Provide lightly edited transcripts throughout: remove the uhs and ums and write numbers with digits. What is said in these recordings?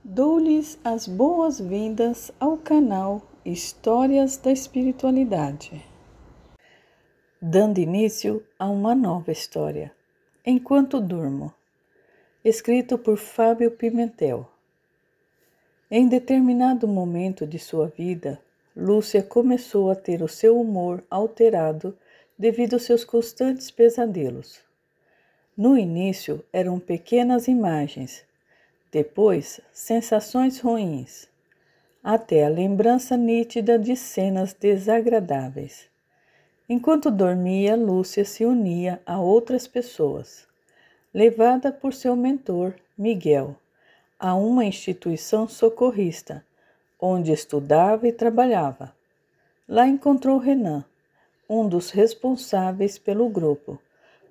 Dou-lhes as boas-vindas ao canal Histórias da Espiritualidade, dando início a uma nova história, Enquanto Durmo, escrito por Fábio Pimentel. Em determinado momento de sua vida, Lúcia começou a ter o seu humor alterado devido aos seus constantes pesadelos. No início eram pequenas imagens, depois sensações ruins, até a lembrança nítida de cenas desagradáveis. Enquanto dormia, Lúcia se unia a outras pessoas, levada por seu mentor, Miguel, a uma instituição socorrista, onde estudava e trabalhava. Lá encontrou Renan, um dos responsáveis pelo grupo,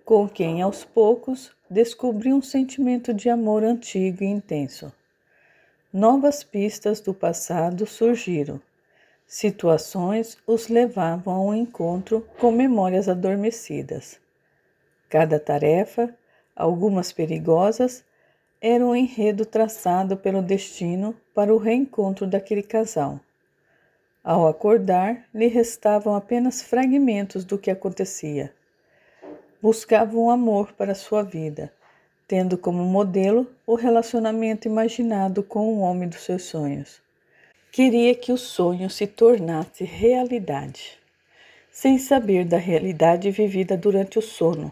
com quem aos poucos descobriu um sentimento de amor antigo e intenso. Novas pistas do passado surgiram. Situações os levavam a um encontro com memórias adormecidas. Cada tarefa, algumas perigosas, era um enredo traçado pelo destino para o reencontro daquele casal. Ao acordar, lhe restavam apenas fragmentos do que acontecia. Buscava um amor para sua vida, tendo como modelo o relacionamento imaginado com o homem dos seus sonhos. Queria que o sonho se tornasse realidade, sem saber da realidade vivida durante o sono.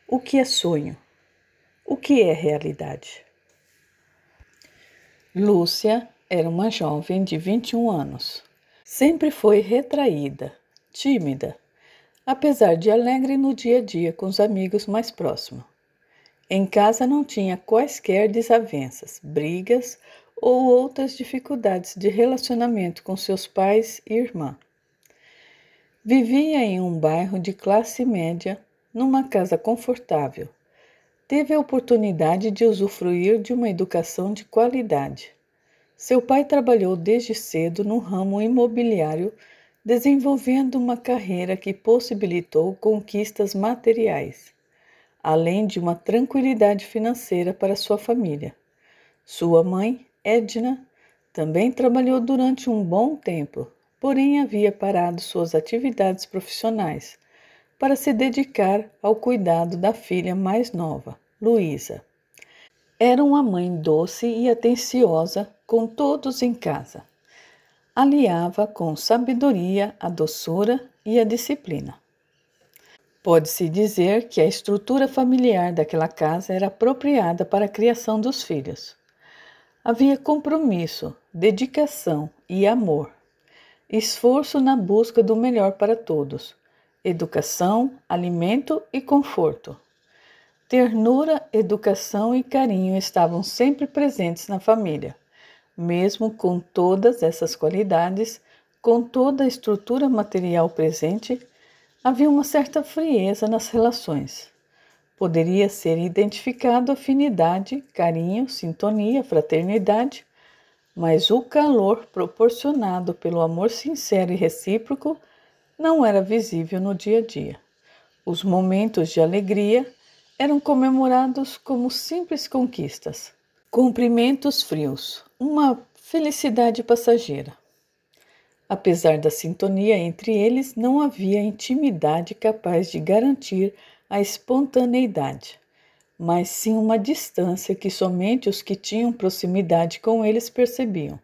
O que é sonho? O que é realidade? Lúcia era uma jovem de 21 anos. Sempre foi retraída, tímida, apesar de alegre no dia a dia com os amigos mais próximos. Em casa não tinha quaisquer desavenças, brigas ou outras dificuldades de relacionamento com seus pais e irmã. Vivia em um bairro de classe média, numa casa confortável. Teve a oportunidade de usufruir de uma educação de qualidade. Seu pai trabalhou desde cedo no ramo imobiliário, desenvolvendo uma carreira que possibilitou conquistas materiais, além de uma tranquilidade financeira para sua família. Sua mãe, Edna, também trabalhou durante um bom tempo, porém havia parado suas atividades profissionais para se dedicar ao cuidado da filha mais nova, Luísa. Era uma mãe doce e atenciosa com todos em casa. Aliava com sabedoria a doçura e a disciplina. Pode-se dizer que a estrutura familiar daquela casa era apropriada para a criação dos filhos. Havia compromisso, dedicação e amor, esforço na busca do melhor para todos, educação, alimento e conforto. Ternura, educação e carinho estavam sempre presentes na família. Mesmo com todas essas qualidades, com toda a estrutura material presente, havia uma certa frieza nas relações. Poderia ser identificado afinidade, carinho, sintonia, fraternidade, mas o calor proporcionado pelo amor sincero e recíproco não era visível no dia a dia. Os momentos de alegria eram comemorados como simples conquistas. Cumprimentos frios, uma felicidade passageira. Apesar da sintonia entre eles, não havia intimidade capaz de garantir a espontaneidade, mas sim uma distância que somente os que tinham proximidade com eles percebiam.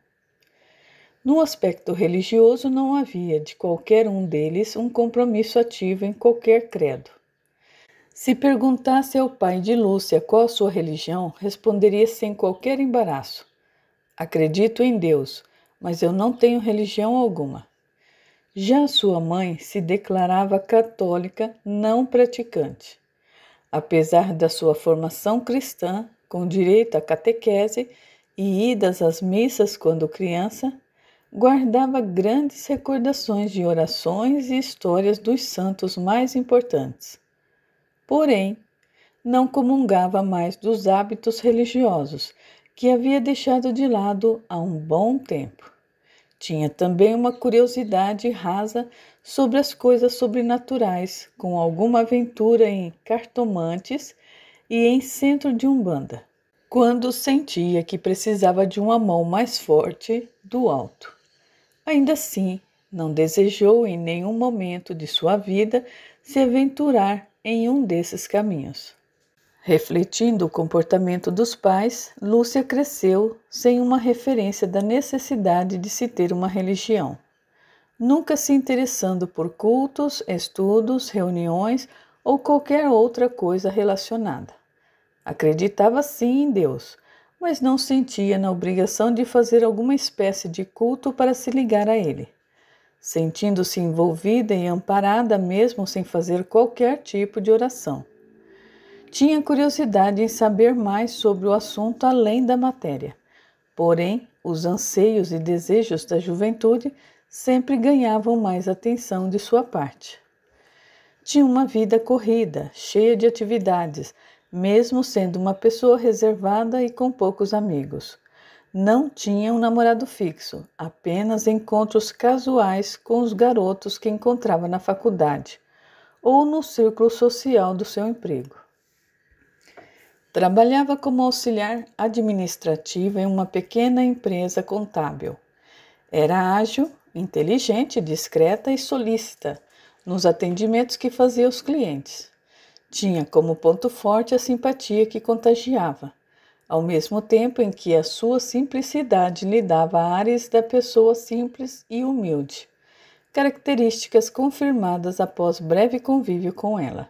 No aspecto religioso, não havia de qualquer um deles um compromisso ativo em qualquer credo. Se perguntasse ao pai de Lúcia qual a sua religião, responderia sem qualquer embaraço: acredito em Deus, mas eu não tenho religião alguma. Já sua mãe se declarava católica não praticante. Apesar da sua formação cristã, com direito à catequese e idas às missas quando criança, guardava grandes recordações de orações e histórias dos santos mais importantes. Porém, não comungava mais dos hábitos religiosos, que havia deixado de lado há um bom tempo. Tinha também uma curiosidade rasa sobre as coisas sobrenaturais, com alguma aventura em cartomantes e em centro de umbanda. quando sentia que precisava de uma mão mais forte do alto. Ainda assim, não desejou em nenhum momento de sua vida se aventurar em um desses caminhos. Refletindo o comportamento dos pais, Lúcia cresceu sem uma referência da necessidade de se ter uma religião, nunca se interessando por cultos, estudos, reuniões ou qualquer outra coisa relacionada. Acreditava sim em Deus, mas não sentia na obrigação de fazer alguma espécie de culto para se ligar a Ele, sentindo-se envolvida e amparada mesmo sem fazer qualquer tipo de oração. Tinha curiosidade em saber mais sobre o assunto além da matéria, porém, os anseios e desejos da juventude sempre ganhavam mais atenção de sua parte. Tinha uma vida corrida, cheia de atividades, mesmo sendo uma pessoa reservada e com poucos amigos. Não tinha um namorado fixo, apenas encontros casuais com os garotos que encontrava na faculdade ou no círculo social do seu emprego. Trabalhava como auxiliar administrativa em uma pequena empresa contábil. Era ágil, inteligente, discreta e solícita nos atendimentos que fazia aos clientes. Tinha como ponto forte a simpatia que contagiava, ao mesmo tempo em que a sua simplicidade lhe dava ares da pessoa simples e humilde, características confirmadas após breve convívio com ela.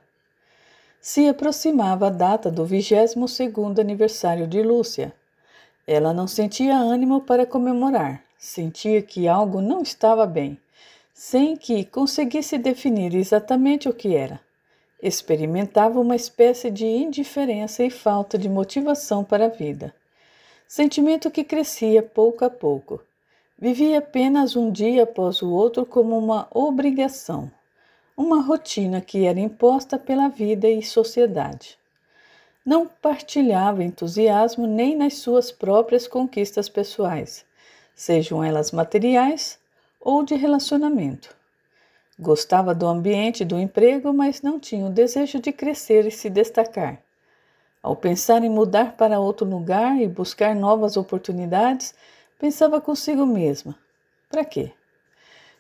Se aproximava a data do 22º aniversário de Lúcia. Ela não sentia ânimo para comemorar, sentia que algo não estava bem, sem que conseguisse definir exatamente o que era. Experimentava uma espécie de indiferença e falta de motivação para a vida. Sentimento que crescia pouco a pouco. Vivia apenas um dia após o outro como uma obrigação, uma rotina que era imposta pela vida e sociedade. Não partilhava entusiasmo nem nas suas próprias conquistas pessoais, sejam elas materiais ou de relacionamento. Gostava do ambiente do emprego, mas não tinha o desejo de crescer e se destacar. Ao pensar em mudar para outro lugar e buscar novas oportunidades, pensava consigo mesma: para quê?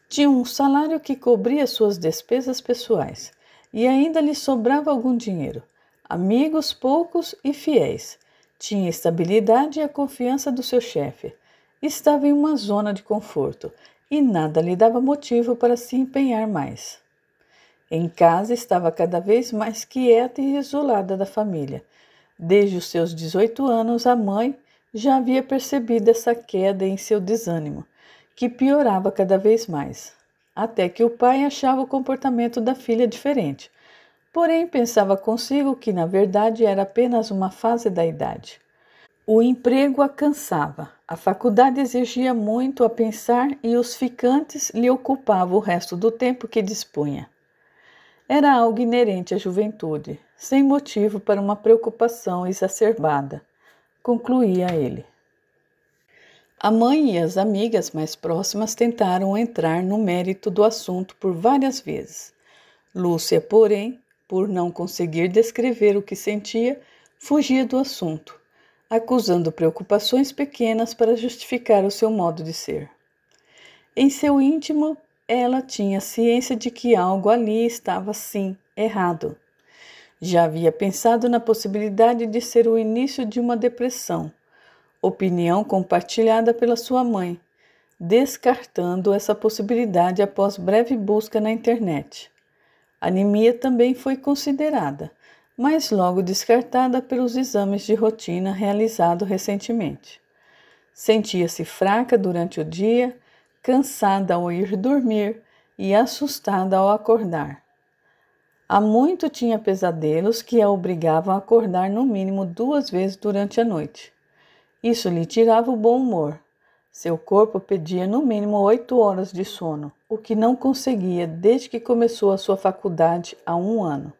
Tinha um salário que cobria suas despesas pessoais e ainda lhe sobrava algum dinheiro, amigos poucos e fiéis. Tinha estabilidade e a confiança do seu chefe. Estava em uma zona de conforto e nada lhe dava motivo para se empenhar mais. Em casa estava cada vez mais quieta e isolada da família. Desde os seus 18 anos, a mãe já havia percebido essa queda em seu desânimo, que piorava cada vez mais, até que o pai achava o comportamento da filha diferente. Porém, pensava consigo que, na verdade, era apenas uma fase da idade. O emprego a cansava, a faculdade exigia muito a pensar e os ficantes lhe ocupavam o resto do tempo que dispunha. Era algo inerente à juventude, sem motivo para uma preocupação exacerbada, concluía ele. A mãe e as amigas mais próximas tentaram entrar no mérito do assunto por várias vezes. Lúcia, porém, por não conseguir descrever o que sentia, fugia do assunto, acusando preocupações pequenas para justificar o seu modo de ser. Em seu íntimo, ela tinha ciência de que algo ali estava, sim, errado. Já havia pensado na possibilidade de ser o início de uma depressão, opinião compartilhada pela sua mãe, descartando essa possibilidade após breve busca na internet. Anemia também foi considerada, mas logo descartada pelos exames de rotina realizados recentemente. Sentia-se fraca durante o dia, cansada ao ir dormir e assustada ao acordar. Há muito tinha pesadelos que a obrigavam a acordar no mínimo 2 vezes durante a noite. Isso lhe tirava o bom humor. Seu corpo pedia no mínimo 8 horas de sono, o que não conseguia desde que começou a sua faculdade há 1 ano.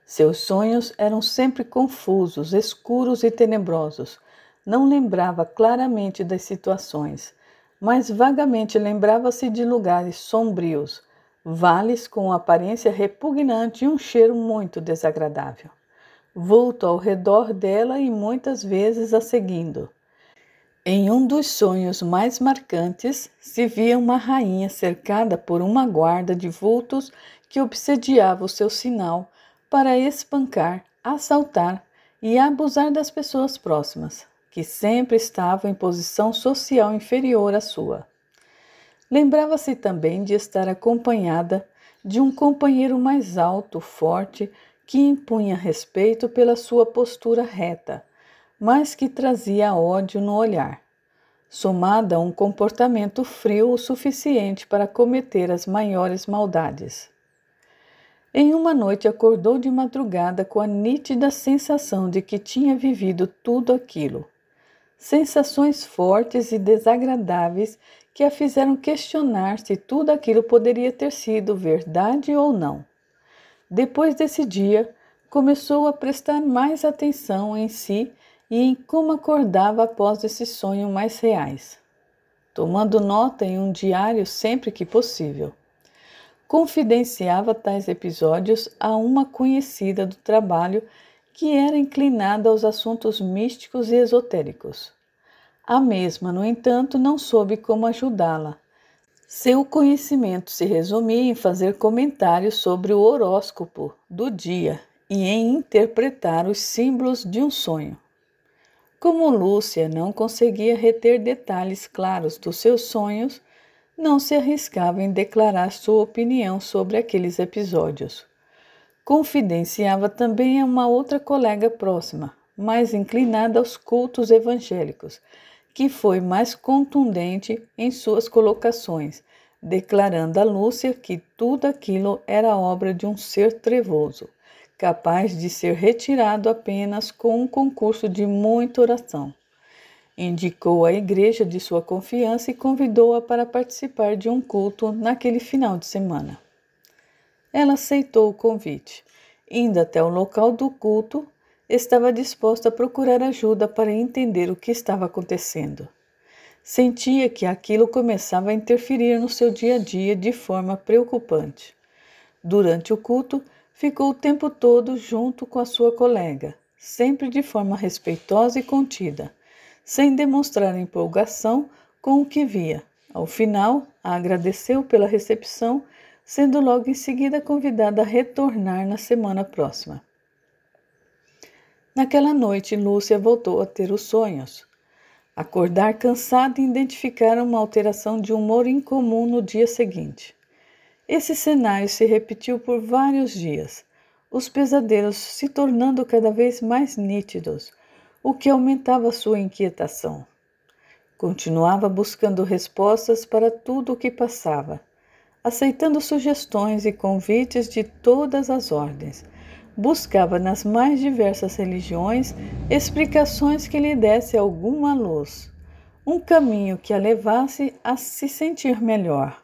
Seus sonhos eram sempre confusos, escuros e tenebrosos. Não lembrava claramente das situações, mas vagamente lembrava-se de lugares sombrios, vales com aparência repugnante e um cheiro muito desagradável. volto ao redor dela e muitas vezes a seguindo. Em um dos sonhos mais marcantes, se via uma rainha cercada por uma guarda de vultos que obsediava o seu sinal para espancar, assaltar e abusar das pessoas próximas, que sempre estavam em posição social inferior à sua. Lembrava-se também de estar acompanhada de um companheiro mais alto, forte, que impunha respeito pela sua postura reta, mas que trazia ódio no olhar, somada a um comportamento frio o suficiente para cometer as maiores maldades. Em uma noite acordou de madrugada com a nítida sensação de que tinha vivido tudo aquilo. Sensações fortes e desagradáveis que a fizeram questionar se tudo aquilo poderia ter sido verdade ou não. Depois desse dia, começou a prestar mais atenção em si e em como acordava após esse sonho mais reais, tomando nota em um diário sempre que possível. Confidenciava tais episódios a uma conhecida do trabalho que era inclinada aos assuntos místicos e esotéricos. A mesma, no entanto, não soube como ajudá-la. Seu conhecimento se resumia em fazer comentários sobre o horóscopo do dia e em interpretar os símbolos de um sonho. Como Lúcia não conseguia reter detalhes claros dos seus sonhos, não se arriscava em declarar sua opinião sobre aqueles episódios. Confidenciava também a uma outra colega próxima, mais inclinada aos cultos evangélicos, que foi mais contundente em suas colocações, declarando a Lúcia que tudo aquilo era obra de um ser trevoso, capaz de ser retirado apenas com um concurso de muita oração. Indicou a igreja de sua confiança e convidou-a para participar de um culto naquele final de semana. Ela aceitou o convite. Indo até o local do culto, estava disposta a procurar ajuda para entender o que estava acontecendo. Sentia que aquilo começava a interferir no seu dia a dia de forma preocupante. Durante o culto, ficou o tempo todo junto com a sua colega, sempre de forma respeitosa e contida, sem demonstrar empolgação com o que via. Ao final, a agradeceu pela recepção, sendo logo em seguida convidada a retornar na semana próxima. Naquela noite, Lúcia voltou a ter os sonhos. Acordar cansada e identificar uma alteração de humor incomum no dia seguinte. Esse cenário se repetiu por vários dias, os pesadelos se tornando cada vez mais nítidos, o que aumentava sua inquietação. Continuava buscando respostas para tudo o que passava, aceitando sugestões e convites de todas as ordens. Buscava nas mais diversas religiões explicações que lhe dessem alguma luz, um caminho que a levasse a se sentir melhor.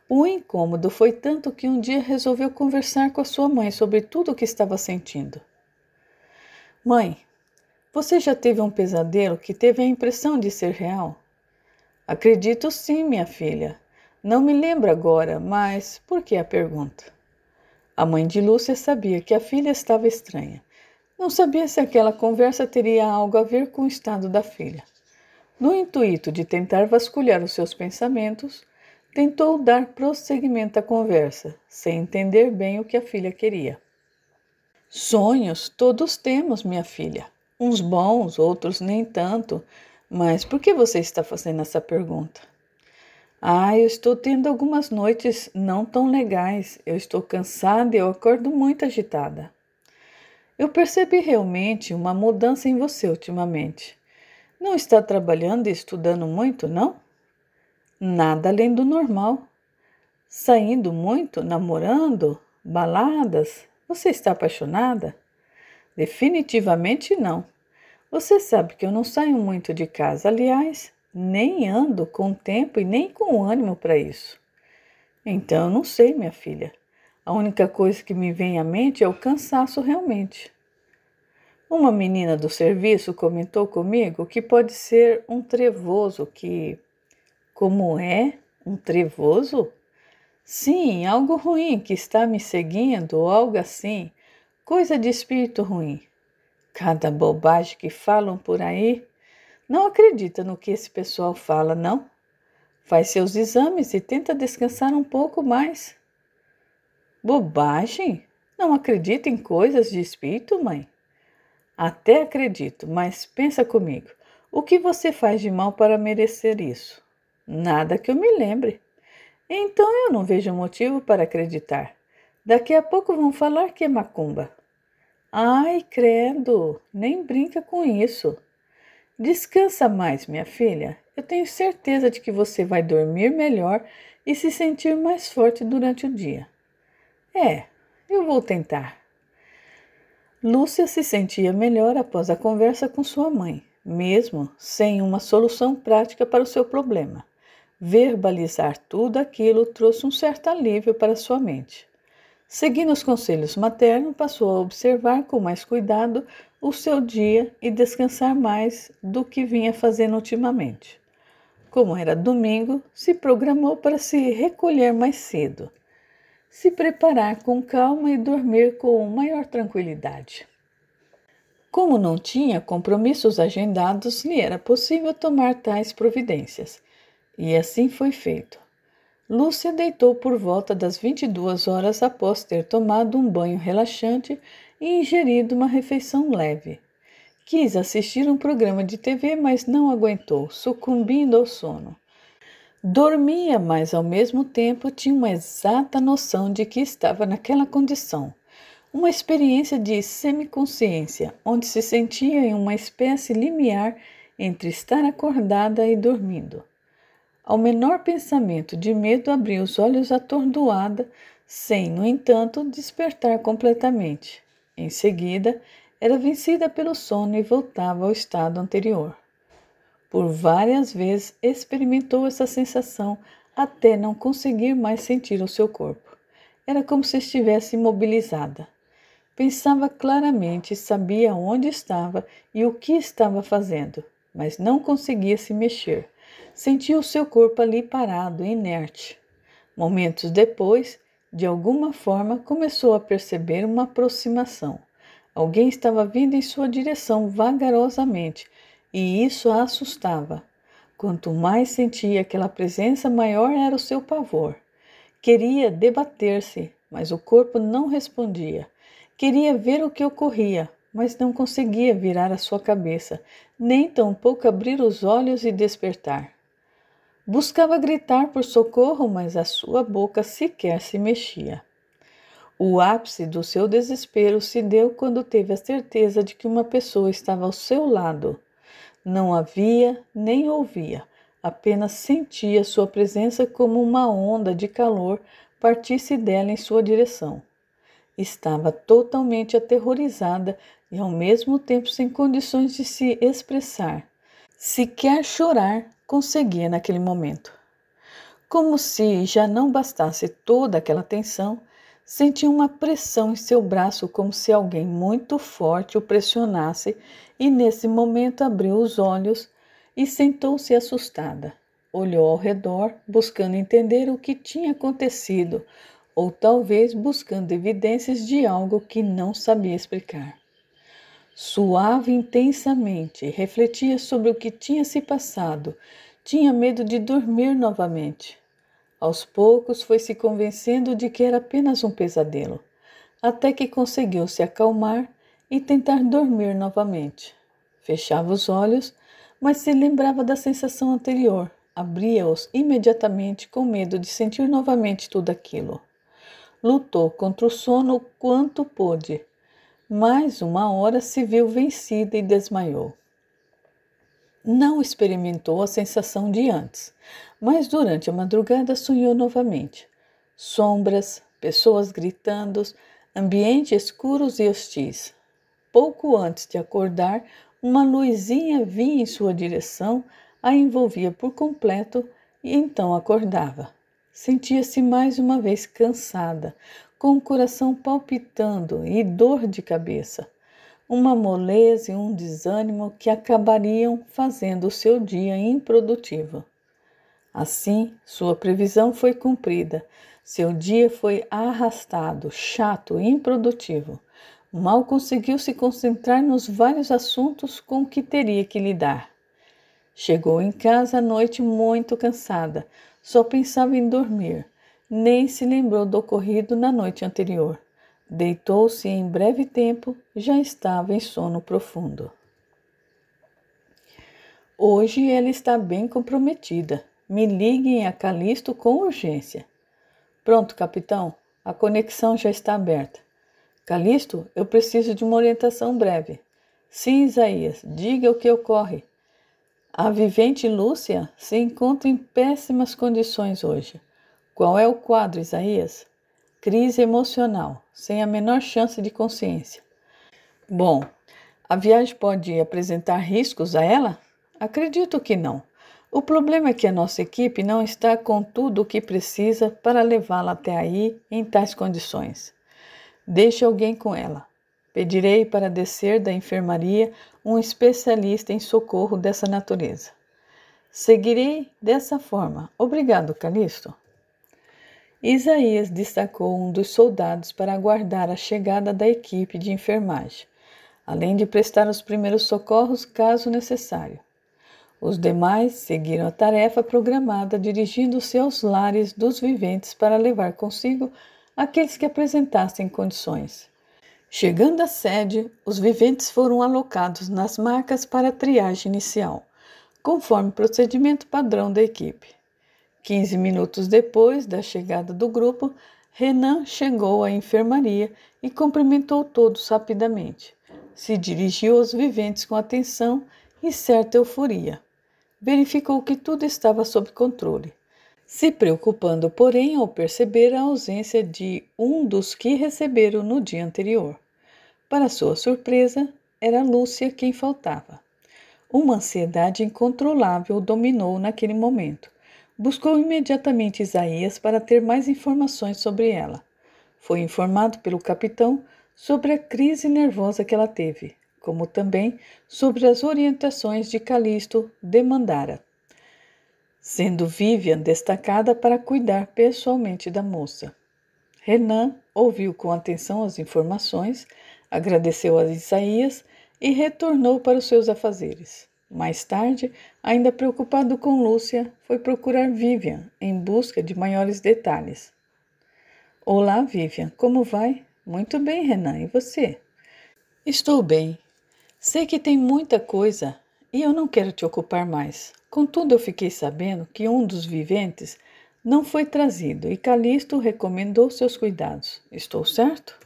O incômodo foi tanto que um dia resolveu conversar com a sua mãe sobre tudo o que estava sentindo. Mãe, você já teve um pesadelo que teve a impressão de ser real? Acredito sim, minha filha. Não me lembro agora, mas por que a pergunta? A mãe de Lúcia sabia que a filha estava estranha. Não sabia se aquela conversa teria algo a ver com o estado da filha. No intuito de tentar vasculhar os seus pensamentos, tentou dar prosseguimento à conversa, sem entender bem o que a filha queria. Sonhos todos temos, minha filha. Uns bons, outros nem tanto. Mas por que você está fazendo essa pergunta? Eu estou tendo algumas noites não tão legais. Eu estou cansada e eu acordo muito agitada. Eu percebi realmente uma mudança em você ultimamente. Não está trabalhando e estudando muito, não? Nada além do normal. Saindo muito, namorando, baladas? Você está apaixonada? Definitivamente não. Você sabe que eu não saio muito de casa. Aliás, nem ando com tempo e nem com ânimo para isso. Então, eu não sei, minha filha. A única coisa que me vem à mente é o cansaço realmente. Uma menina do serviço comentou comigo que pode ser um trevoso que... Como é? Um trevoso? Sim, algo ruim que está me seguindo ou algo assim. Coisa de espírito ruim. Cada bobagem que falam por aí. Não acredita no que esse pessoal fala, não? Faz seus exames e tenta descansar um pouco mais. Bobagem? Não acredita em coisas de espírito, mãe? Até acredito, mas pensa comigo. O que você faz de mal para merecer isso? Nada que eu me lembre. Então eu não vejo motivo para acreditar. Daqui a pouco vão falar que é macumba. Ai, credo, nem brinca com isso. Descansa mais, minha filha. Eu tenho certeza de que você vai dormir melhor e se sentir mais forte durante o dia. Eu vou tentar. Lúcia se sentia melhor após a conversa com sua mãe, mesmo sem uma solução prática para o seu problema. Verbalizar tudo aquilo trouxe um certo alívio para sua mente. Seguindo os conselhos maternos, passou a observar com mais cuidado o seu dia e descansar mais do que vinha fazendo ultimamente. Como era domingo, se programou para se recolher mais cedo, se preparar com calma e dormir com maior tranquilidade. Como não tinha compromissos agendados, lhe era possível tomar tais providências, e assim foi feito. Lúcia deitou por volta das 22 horas após ter tomado um banho relaxante e ingerido uma refeição leve. Quis assistir um programa de TV, mas não aguentou, sucumbindo ao sono. Dormia, mas ao mesmo tempo tinha uma exata noção de que estava naquela condição. Uma experiência de semiconsciência, onde se sentia em uma espécie limiar entre estar acordada e dormindo. Ao menor pensamento de medo, abriu os olhos atordoada, sem, no entanto, despertar completamente. Em seguida, era vencida pelo sono e voltava ao estado anterior. Por várias vezes experimentou essa sensação até não conseguir mais sentir o seu corpo. Era como se estivesse imobilizada. Pensava claramente, sabia onde estava e o que estava fazendo, mas não conseguia se mexer. Sentia o seu corpo ali parado, inerte. Momentos depois, de alguma forma, começou a perceber uma aproximação. Alguém estava vindo em sua direção vagarosamente, e isso a assustava. Quanto mais sentia aquela presença, maior era o seu pavor. Queria debater-se, mas o corpo não respondia. Queria ver o que ocorria, mas não conseguia virar a sua cabeça, nem tampouco abrir os olhos e despertar. Buscava gritar por socorro, mas a sua boca sequer se mexia. O ápice do seu desespero se deu quando teve a certeza de que uma pessoa estava ao seu lado. Não a via nem ouvia, apenas sentia sua presença como uma onda de calor partisse dela em sua direção. Estava totalmente aterrorizada e ao mesmo tempo sem condições de se expressar. Sequer chorar conseguia naquele momento. Como se já não bastasse toda aquela tensão, sentia uma pressão em seu braço como se alguém muito forte o pressionasse e nesse momento abriu os olhos e sentou-se assustada. Olhou ao redor, buscando entender o que tinha acontecido, ou talvez buscando evidências de algo que não sabia explicar. Suava intensamente, refletia sobre o que tinha se passado, tinha medo de dormir novamente. Aos poucos foi se convencendo de que era apenas um pesadelo, até que conseguiu se acalmar e tentar dormir novamente. Fechava os olhos, mas se lembrava da sensação anterior, abria-os imediatamente com medo de sentir novamente tudo aquilo. Lutou contra o sono o quanto pôde. Mais uma hora se viu vencida e desmaiou. Não experimentou a sensação de antes, mas durante a madrugada sonhou novamente. Sombras, pessoas gritando, ambiente escuros e hostis. Pouco antes de acordar, uma luzinha vinha em sua direção, a envolvia por completo e então acordava. Sentia-se mais uma vez cansada, com o coração palpitando e dor de cabeça. Uma moleza e um desânimo que acabariam fazendo o seu dia improdutivo. Assim, sua previsão foi cumprida. Seu dia foi arrastado, chato e improdutivo. Mal conseguiu se concentrar nos vários assuntos com que teria que lidar. Chegou em casa à noite muito cansada, só pensava em dormir, nem se lembrou do ocorrido na noite anterior. Deitou-se e em breve tempo já estava em sono profundo. Hoje ela está bem comprometida. Me liguem a Calisto com urgência. Pronto, capitão. A conexão já está aberta. Calisto, eu preciso de uma orientação breve. Sim, Isaías, diga o que ocorre. A vivente Lúcia se encontra em péssimas condições hoje. Qual é o quadro, Isaías? Crise emocional, sem a menor chance de consciência. Bom, a viagem pode apresentar riscos a ela? Acredito que não. O problema é que a nossa equipe não está com tudo o que precisa para levá-la até aí em tais condições. Deixe alguém com ela. Pedirei para descer da enfermaria um especialista em socorro dessa natureza. Seguirei dessa forma. Obrigado, Calisto. Isaías destacou um dos soldados para aguardar a chegada da equipe de enfermagem, além de prestar os primeiros socorros caso necessário. Os demais seguiram a tarefa programada, dirigindo-se aos lares dos viventes para levar consigo aqueles que apresentassem condições. Chegando à sede, os viventes foram alocados nas macas para a triagem inicial, conforme o procedimento padrão da equipe. 15 minutos depois da chegada do grupo, Renan chegou à enfermaria e cumprimentou todos rapidamente. Se dirigiu aos viventes com atenção e certa euforia. Verificou que tudo estava sob controle, se preocupando, porém, ao perceber a ausência de um dos que receberam no dia anterior. Para sua surpresa, era Lúcia quem faltava. Uma ansiedade incontrolável o dominou naquele momento. Buscou imediatamente Isaías para ter mais informações sobre ela. Foi informado pelo capitão sobre a crise nervosa que ela teve, como também sobre as orientações de Calisto demandara, sendo Vivian destacada para cuidar pessoalmente da moça. Renan ouviu com atenção as informações, agradeceu a Isaías e retornou para os seus afazeres. Mais tarde, ainda preocupado com Lúcia, foi procurar Vivian em busca de maiores detalhes. Olá, Vivian, como vai? Muito bem, Renan, e você? Estou bem. Sei que tem muita coisa e eu não quero te ocupar mais. Contudo, eu fiquei sabendo que um dos viventes não foi trazido e Calisto recomendou seus cuidados. Estou certo?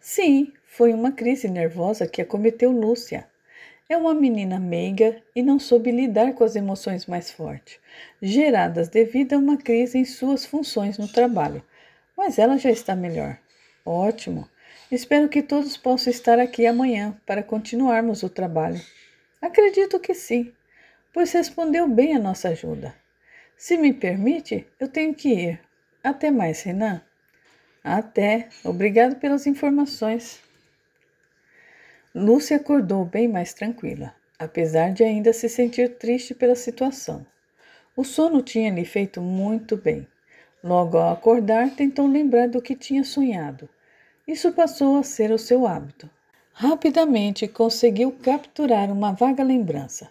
Sim, foi uma crise nervosa que acometeu Lúcia. É uma menina meiga e não soube lidar com as emoções mais fortes, geradas devido a uma crise em suas funções no trabalho. Mas ela já está melhor. Ótimo. Espero que todos possam estar aqui amanhã para continuarmos o trabalho. Acredito que sim, pois respondeu bem a nossa ajuda. Se me permite, eu tenho que ir. Até mais, Renan. Até. Obrigado pelas informações. Lúcia acordou bem mais tranquila, apesar de ainda se sentir triste pela situação. O sono tinha lhe feito muito bem. Logo ao acordar, tentou lembrar do que tinha sonhado. Isso passou a ser o seu hábito. Rapidamente conseguiu capturar uma vaga lembrança.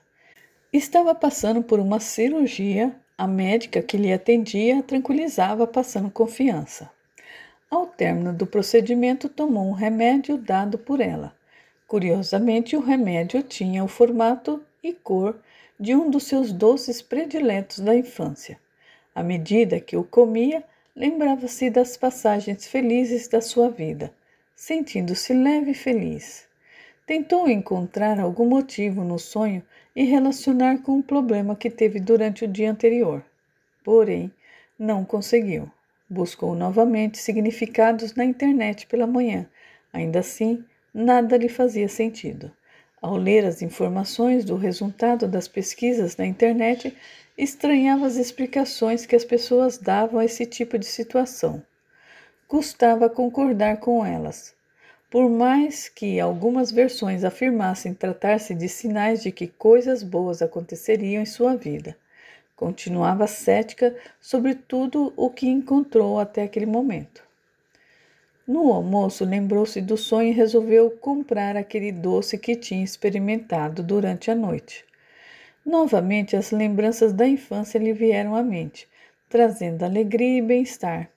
Estava passando por uma cirurgia, a médica que lhe atendia a tranquilizava, passando confiança. Ao término do procedimento, tomou um remédio dado por ela. Curiosamente, o remédio tinha o formato e cor de um dos seus doces prediletos da infância. À medida que o comia, lembrava-se das passagens felizes da sua vida, sentindo-se leve e feliz. Tentou encontrar algum motivo no sonho e relacionar com o problema que teve durante o dia anterior. Porém, não conseguiu. Buscou novamente significados na internet pela manhã. Ainda assim, nada lhe fazia sentido. Ao ler as informações do resultado das pesquisas na internet, estranhava as explicações que as pessoas davam a esse tipo de situação. Custava concordar com elas. Por mais que algumas versões afirmassem tratar-se de sinais de que coisas boas aconteceriam em sua vida, continuava cética sobre tudo o que encontrou até aquele momento. No almoço, lembrou-se do sonho e resolveu comprar aquele doce que tinha experimentado durante a noite. Novamente, as lembranças da infância lhe vieram à mente, trazendo alegria e bem-estar.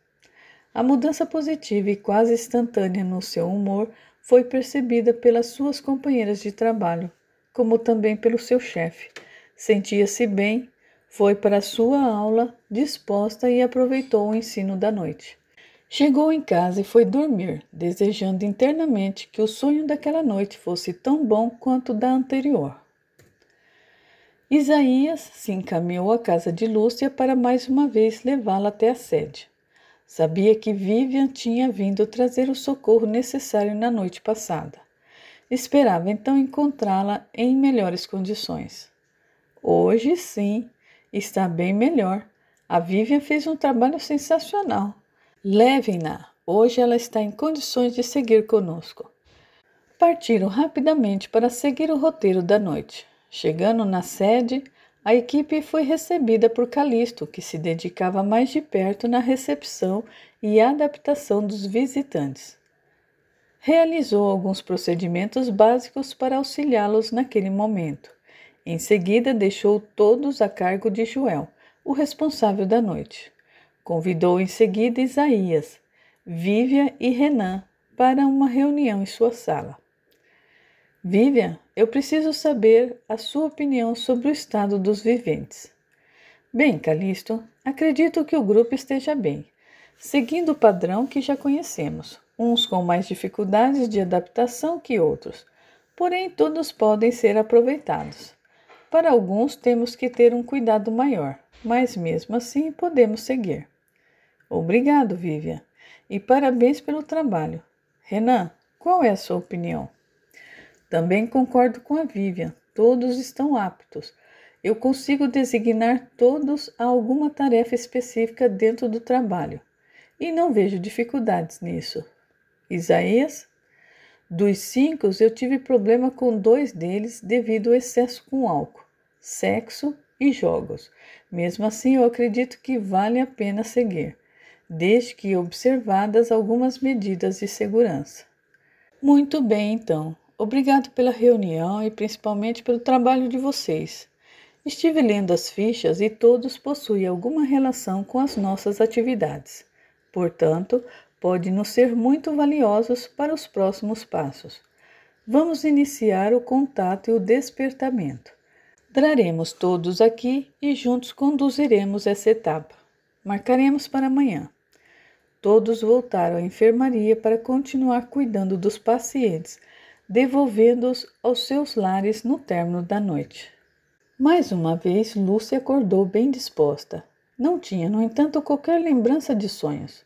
A mudança positiva e quase instantânea no seu humor foi percebida pelas suas companheiras de trabalho, como também pelo seu chefe. Sentia-se bem, foi para a sua aula disposta e aproveitou o ensino da noite. Chegou em casa e foi dormir, desejando internamente que o sonho daquela noite fosse tão bom quanto o da anterior. Isaías se encaminhou à casa de Lúcia para mais uma vez levá-la até a sede. Sabia que Vivian tinha vindo trazer o socorro necessário na noite passada. Esperava então encontrá-la em melhores condições. Hoje sim, está bem melhor. A Vivian fez um trabalho sensacional. Levem-na. Hoje ela está em condições de seguir conosco. Partiram rapidamente para seguir o roteiro da noite. Chegando na sede, a equipe foi recebida por Calisto, que se dedicava mais de perto na recepção e adaptação dos visitantes. Realizou alguns procedimentos básicos para auxiliá-los naquele momento. Em seguida, deixou todos a cargo de Joel, o responsável da noite. Convidou em seguida Isaías, Vivian e Renan para uma reunião em sua sala. Vivian, eu preciso saber a sua opinião sobre o estado dos viventes. Bem, Calisto, acredito que o grupo esteja bem, seguindo o padrão que já conhecemos, uns com mais dificuldades de adaptação que outros, porém todos podem ser aproveitados. Para alguns temos que ter um cuidado maior, mas mesmo assim podemos seguir. Obrigado, Vivian, e parabéns pelo trabalho. Renan, qual é a sua opinião? Também concordo com a Vivian, todos estão aptos. Eu consigo designar todos a alguma tarefa específica dentro do trabalho, e não vejo dificuldades nisso. Isaías? Dos 5, eu tive problema com 2 deles devido ao excesso com álcool, sexo e jogos. Mesmo assim, eu acredito que vale a pena seguir, desde que observadas algumas medidas de segurança. Muito bem, então. Obrigado pela reunião e principalmente pelo trabalho de vocês. Estive lendo as fichas e todos possuem alguma relação com as nossas atividades. Portanto, podem nos ser muito valiosos para os próximos passos. Vamos iniciar o contato e o despertamento. Traremos todos aqui e juntos conduziremos essa etapa. Marcaremos para amanhã. Todos voltaram à enfermaria para continuar cuidando dos pacientes, devolvendo-os aos seus lares no término da noite. Mais uma vez, Lúcia acordou bem disposta. Não tinha, no entanto, qualquer lembrança de sonhos.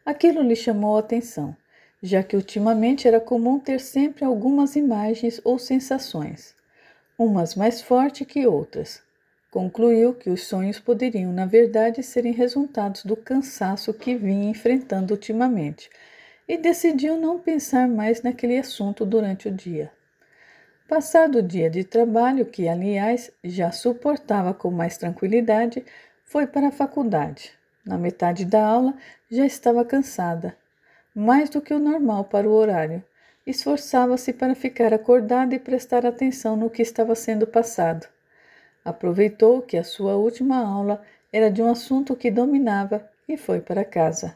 Aquilo lhe chamou a atenção, já que ultimamente era comum ter sempre algumas imagens ou sensações, umas mais fortes que outras. Concluiu que os sonhos poderiam, na verdade, serem resultados do cansaço que vinha enfrentando ultimamente, e decidiu não pensar mais naquele assunto durante o dia. Passado o dia de trabalho, que aliás já suportava com mais tranquilidade, foi para a faculdade. Na metade da aula já estava cansada, mais do que o normal para o horário. Esforçava-se para ficar acordada e prestar atenção no que estava sendo passado. Aproveitou que a sua última aula era de um assunto que dominava e foi para casa.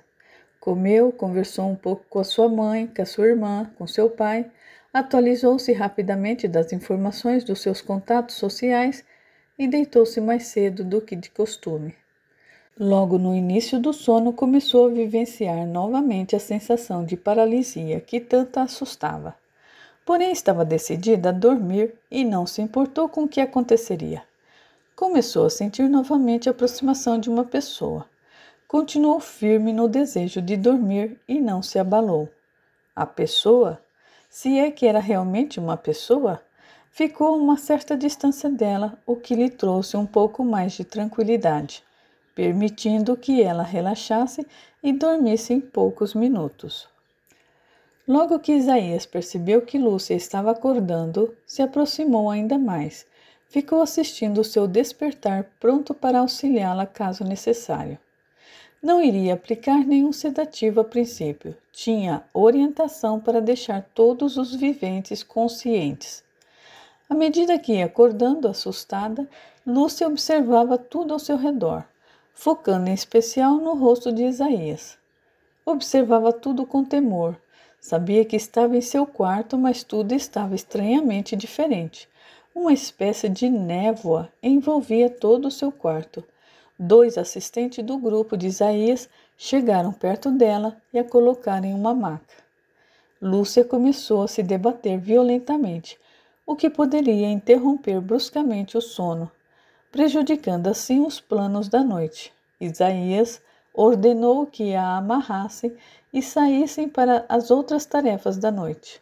Comeu, conversou um pouco com a sua mãe, com a sua irmã, com seu pai, atualizou-se rapidamente das informações dos seus contatos sociais e deitou-se mais cedo do que de costume. Logo no início do sono, começou a vivenciar novamente a sensação de paralisia que tanto a assustava. Porém, estava decidida a dormir e não se importou com o que aconteceria. Começou a sentir novamente a aproximação de uma pessoa. Continuou firme no desejo de dormir e não se abalou. A pessoa, se é que era realmente uma pessoa, ficou a uma certa distância dela, o que lhe trouxe um pouco mais de tranquilidade, permitindo que ela relaxasse e dormisse em poucos minutos. Logo que Isaías percebeu que Lúcia estava acordando, se aproximou ainda mais. Ficou assistindo o seu despertar, pronto para auxiliá-la caso necessário. Não iria aplicar nenhum sedativo a princípio. Tinha orientação para deixar todos os viventes conscientes. À medida que ia acordando, assustada, Lúcia observava tudo ao seu redor, focando em especial no rosto de Isaías. Observava tudo com temor. Sabia que estava em seu quarto, mas tudo estava estranhamente diferente. Uma espécie de névoa envolvia todo o seu quarto. 2 assistentes do grupo de Isaías chegaram perto dela e a colocaram em uma maca. Lúcia começou a se debater violentamente, o que poderia interromper bruscamente o sono, prejudicando assim os planos da noite. Isaías ordenou que a amarrassem e saíssem para as outras tarefas da noite,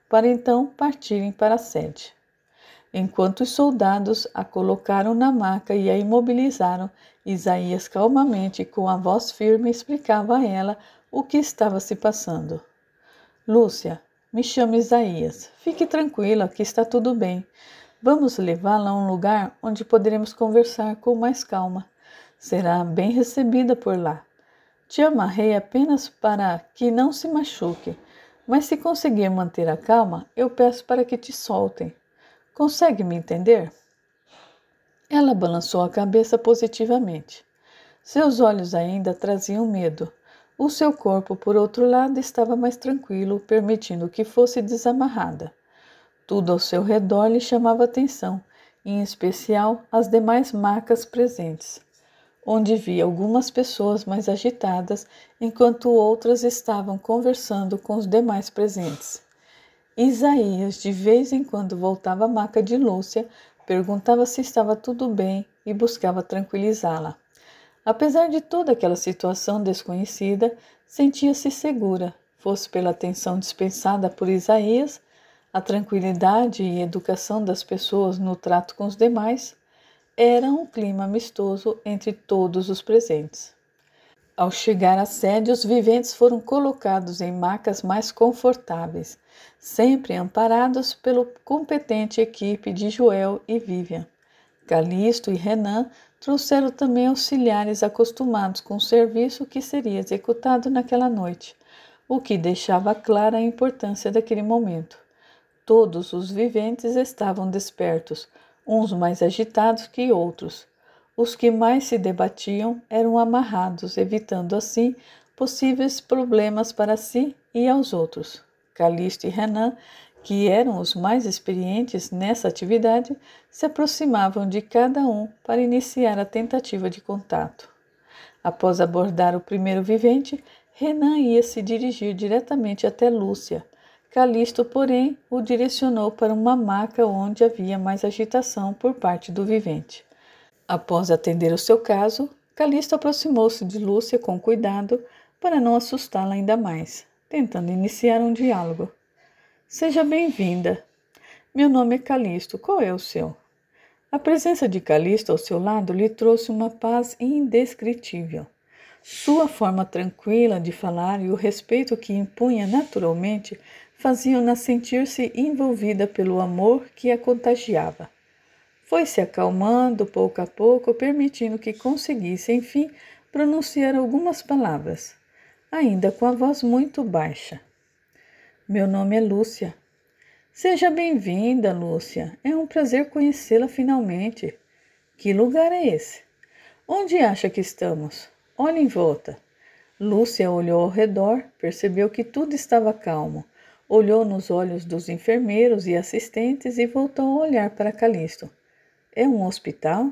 para então partirem para a sede. Enquanto os soldados a colocaram na maca e a imobilizaram, Isaías calmamente, com a voz firme, explicava a ela o que estava se passando. Lúcia, me chamo Isaías. Fique tranquila que está tudo bem. Vamos levá-la a um lugar onde poderemos conversar com mais calma. Será bem recebida por lá. Te amarrei apenas para que não se machuque, mas se conseguir manter a calma, eu peço para que te soltem. Consegue me entender? Ela balançou a cabeça positivamente. Seus olhos ainda traziam medo. O seu corpo, por outro lado, estava mais tranquilo, permitindo que fosse desamarrada. Tudo ao seu redor lhe chamava atenção, em especial as demais macas presentes, onde via algumas pessoas mais agitadas, enquanto outras estavam conversando com os demais presentes. Isaías, de vez em quando, voltava à maca de Lúcia, perguntava se estava tudo bem e buscava tranquilizá-la. Apesar de toda aquela situação desconhecida, sentia-se segura, fosse pela atenção dispensada por Isaías, a tranquilidade e educação das pessoas no trato com os demais. Era um clima amistoso entre todos os presentes. Ao chegar à sede, os viventes foram colocados em macas mais confortáveis, sempre amparados pela competente equipe de Joel e Vivian. Calixto e Renan trouxeram também auxiliares acostumados com o serviço que seria executado naquela noite, o que deixava clara a importância daquele momento. Todos os viventes estavam despertos, uns mais agitados que outros. Os que mais se debatiam eram amarrados, evitando assim possíveis problemas para si e aos outros. Calixto e Renan, que eram os mais experientes nessa atividade, se aproximavam de cada um para iniciar a tentativa de contato. Após abordar o primeiro vivente, Renan ia se dirigir diretamente até Lúcia. Calixto, porém, o direcionou para uma maca onde havia mais agitação por parte do vivente. Após atender o seu caso, Calixto aproximou-se de Lúcia com cuidado para não assustá-la ainda mais, tentando iniciar um diálogo. Seja bem-vinda. Meu nome é Calixto. Qual é o seu? A presença de Calixto ao seu lado lhe trouxe uma paz indescritível. Sua forma tranquila de falar e o respeito que impunha naturalmente faziam-na sentir-se envolvida pelo amor que a contagiava. Foi se acalmando pouco a pouco, permitindo que conseguisse, enfim, pronunciar algumas palavras, ainda com a voz muito baixa. Meu nome é Lúcia. Seja bem-vinda, Lúcia. É um prazer conhecê-la finalmente. Que lugar é esse? Onde acha que estamos? Olhe em volta. Lúcia olhou ao redor, percebeu que tudo estava calmo. Olhou nos olhos dos enfermeiros e assistentes e voltou a olhar para Calixto. É um hospital?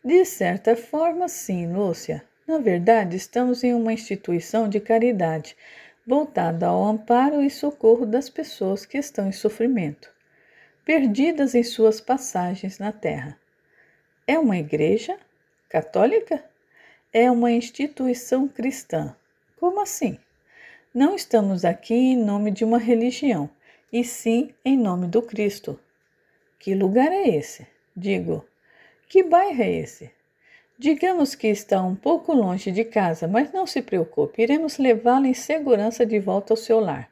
De certa forma, sim, Lúcia. Na verdade, estamos em uma instituição de caridade, voltada ao amparo e socorro das pessoas que estão em sofrimento, perdidas em suas passagens na Terra. É uma igreja? Católica? É uma instituição cristã. Como assim? Não estamos aqui em nome de uma religião, e sim em nome do Cristo. Que lugar é esse? Digo, que bairro é esse? Digamos que está um pouco longe de casa, mas não se preocupe, iremos levá-la em segurança de volta ao seu lar.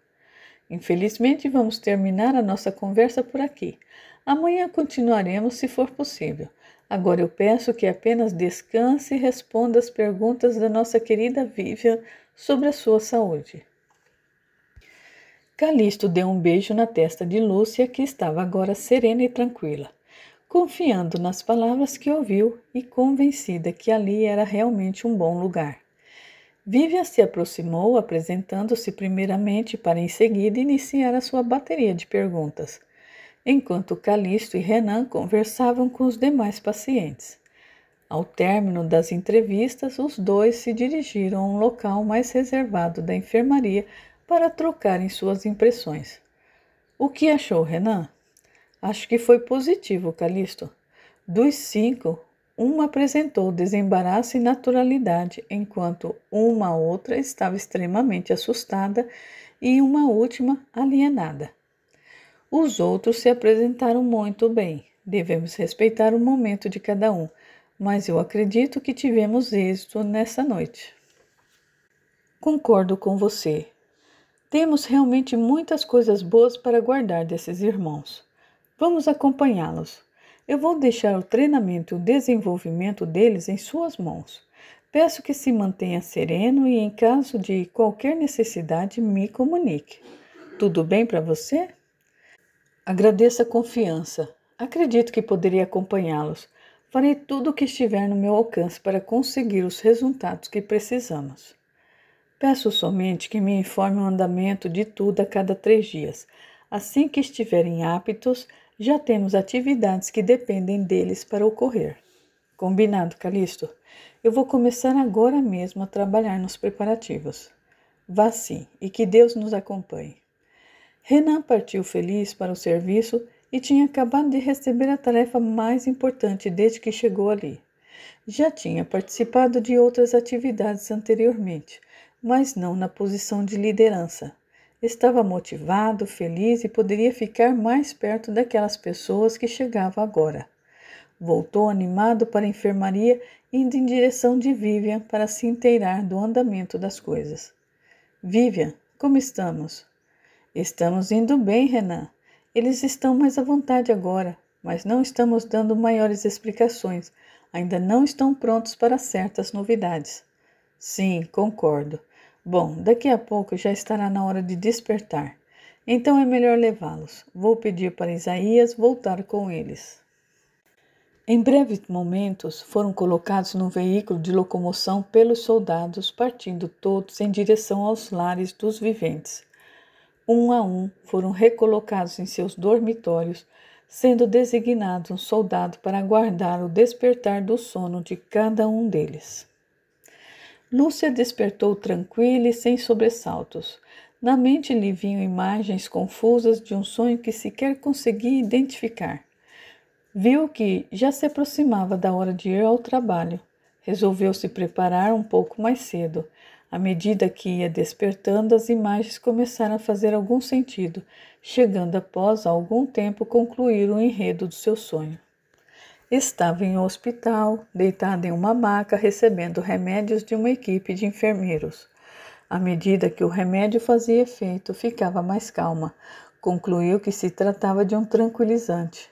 Infelizmente, vamos terminar a nossa conversa por aqui. Amanhã continuaremos, se for possível. Agora eu peço que apenas descanse e responda as perguntas da nossa querida Vivian sobre a sua saúde. Calixto deu um beijo na testa de Lúcia, que estava agora serena e tranquila, confiando nas palavras que ouviu e convencida que ali era realmente um bom lugar. Vivian se aproximou, apresentando-se primeiramente para em seguida iniciar a sua bateria de perguntas, enquanto Calixto e Renan conversavam com os demais pacientes. Ao término das entrevistas, os dois se dirigiram a um local mais reservado da enfermaria para trocarem suas impressões. O que achou, Renan? Acho que foi positivo, Calixto. Dos 5, uma apresentou desembaraço e naturalidade, enquanto uma outra estava extremamente assustada e uma última alienada. Os outros se apresentaram muito bem. Devemos respeitar o momento de cada um, mas eu acredito que tivemos êxito nessa noite. Concordo com você. Temos realmente muitas coisas boas para guardar desses irmãos. Vamos acompanhá-los. Eu vou deixar o treinamento e o desenvolvimento deles em suas mãos. Peço que se mantenha sereno e, em caso de qualquer necessidade, me comunique. Tudo bem para você? Agradeço a confiança. Acredito que poderia acompanhá-los. Farei tudo o que estiver no meu alcance para conseguir os resultados que precisamos. Peço somente que me informe o andamento de tudo a cada 3 dias. Assim que estiverem aptos, já temos atividades que dependem deles para ocorrer. Combinado, Calixto? Eu vou começar agora mesmo a trabalhar nos preparativos. Vá sim, e que Deus nos acompanhe. Renan partiu feliz para o serviço e tinha acabado de receber a tarefa mais importante desde que chegou ali. Já tinha participado de outras atividades anteriormente, mas não na posição de liderança. Estava motivado, feliz e poderia ficar mais perto daquelas pessoas que chegavam agora. Voltou animado para a enfermaria, indo em direção de Vivian para se inteirar do andamento das coisas. Vivian, como estamos? Estamos indo bem, Renan. Eles estão mais à vontade agora, mas não estamos dando maiores explicações. Ainda não estão prontos para certas novidades. Sim, concordo. Bom, daqui a pouco já estará na hora de despertar. Então é melhor levá-los. Vou pedir para Isaías voltar com eles. Em breves momentos, foram colocados no veículo de locomoção pelos soldados, partindo todos em direção aos lares dos viventes. Um a um, foram recolocados em seus dormitórios, sendo designado um soldado para aguardar o despertar do sono de cada um deles. Lúcia despertou tranquila e sem sobressaltos. Na mente lhe vinham imagens confusas de um sonho que sequer conseguia identificar. Viu que já se aproximava da hora de ir ao trabalho. Resolveu se preparar um pouco mais cedo. À medida que ia despertando, as imagens começaram a fazer algum sentido, chegando após algum tempo concluir o enredo do seu sonho. Estava em um hospital, deitada em uma maca, recebendo remédios de uma equipe de enfermeiros. À medida que o remédio fazia efeito, ficava mais calma. Concluiu que se tratava de um tranquilizante.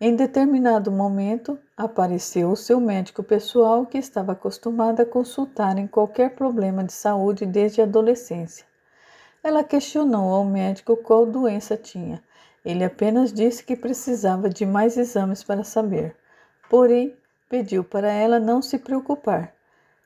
Em determinado momento, apareceu o seu médico pessoal, que estava acostumado a consultar em qualquer problema de saúde desde a adolescência. Ela questionou ao médico qual doença tinha. Ele apenas disse que precisava de mais exames para saber. Porém, pediu para ela não se preocupar.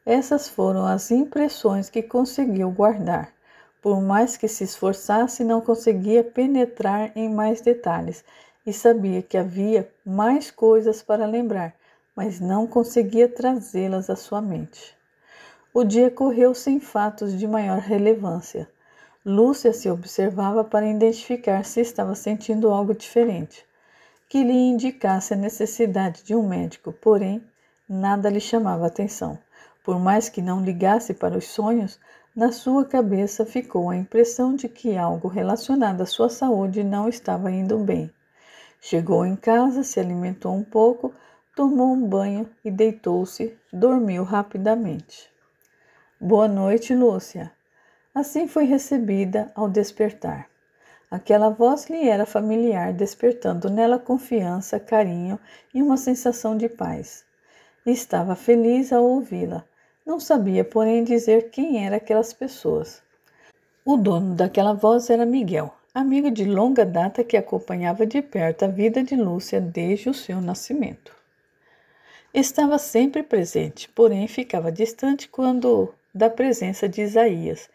Essas foram as impressões que conseguiu guardar. Por mais que se esforçasse, não conseguia penetrar em mais detalhes e sabia que havia mais coisas para lembrar, mas não conseguia trazê-las à sua mente. O dia correu sem fatos de maior relevância. Lúcia se observava para identificar se estava sentindo algo diferente, que lhe indicasse a necessidade de um médico, porém, nada lhe chamava atenção. Por mais que não ligasse para os sonhos, na sua cabeça ficou a impressão de que algo relacionado à sua saúde não estava indo bem. Chegou em casa, se alimentou um pouco, tomou um banho e deitou-se, dormiu rapidamente. Boa noite, Lúcia. Assim foi recebida ao despertar. Aquela voz lhe era familiar, despertando nela confiança, carinho e uma sensação de paz. Estava feliz ao ouvi-la. Não sabia, porém, dizer quem eram aquelas pessoas. O dono daquela voz era Miguel, amigo de longa data que acompanhava de perto a vida de Lúcia desde o seu nascimento. Estava sempre presente, porém ficava distante quando da presença de Isaías,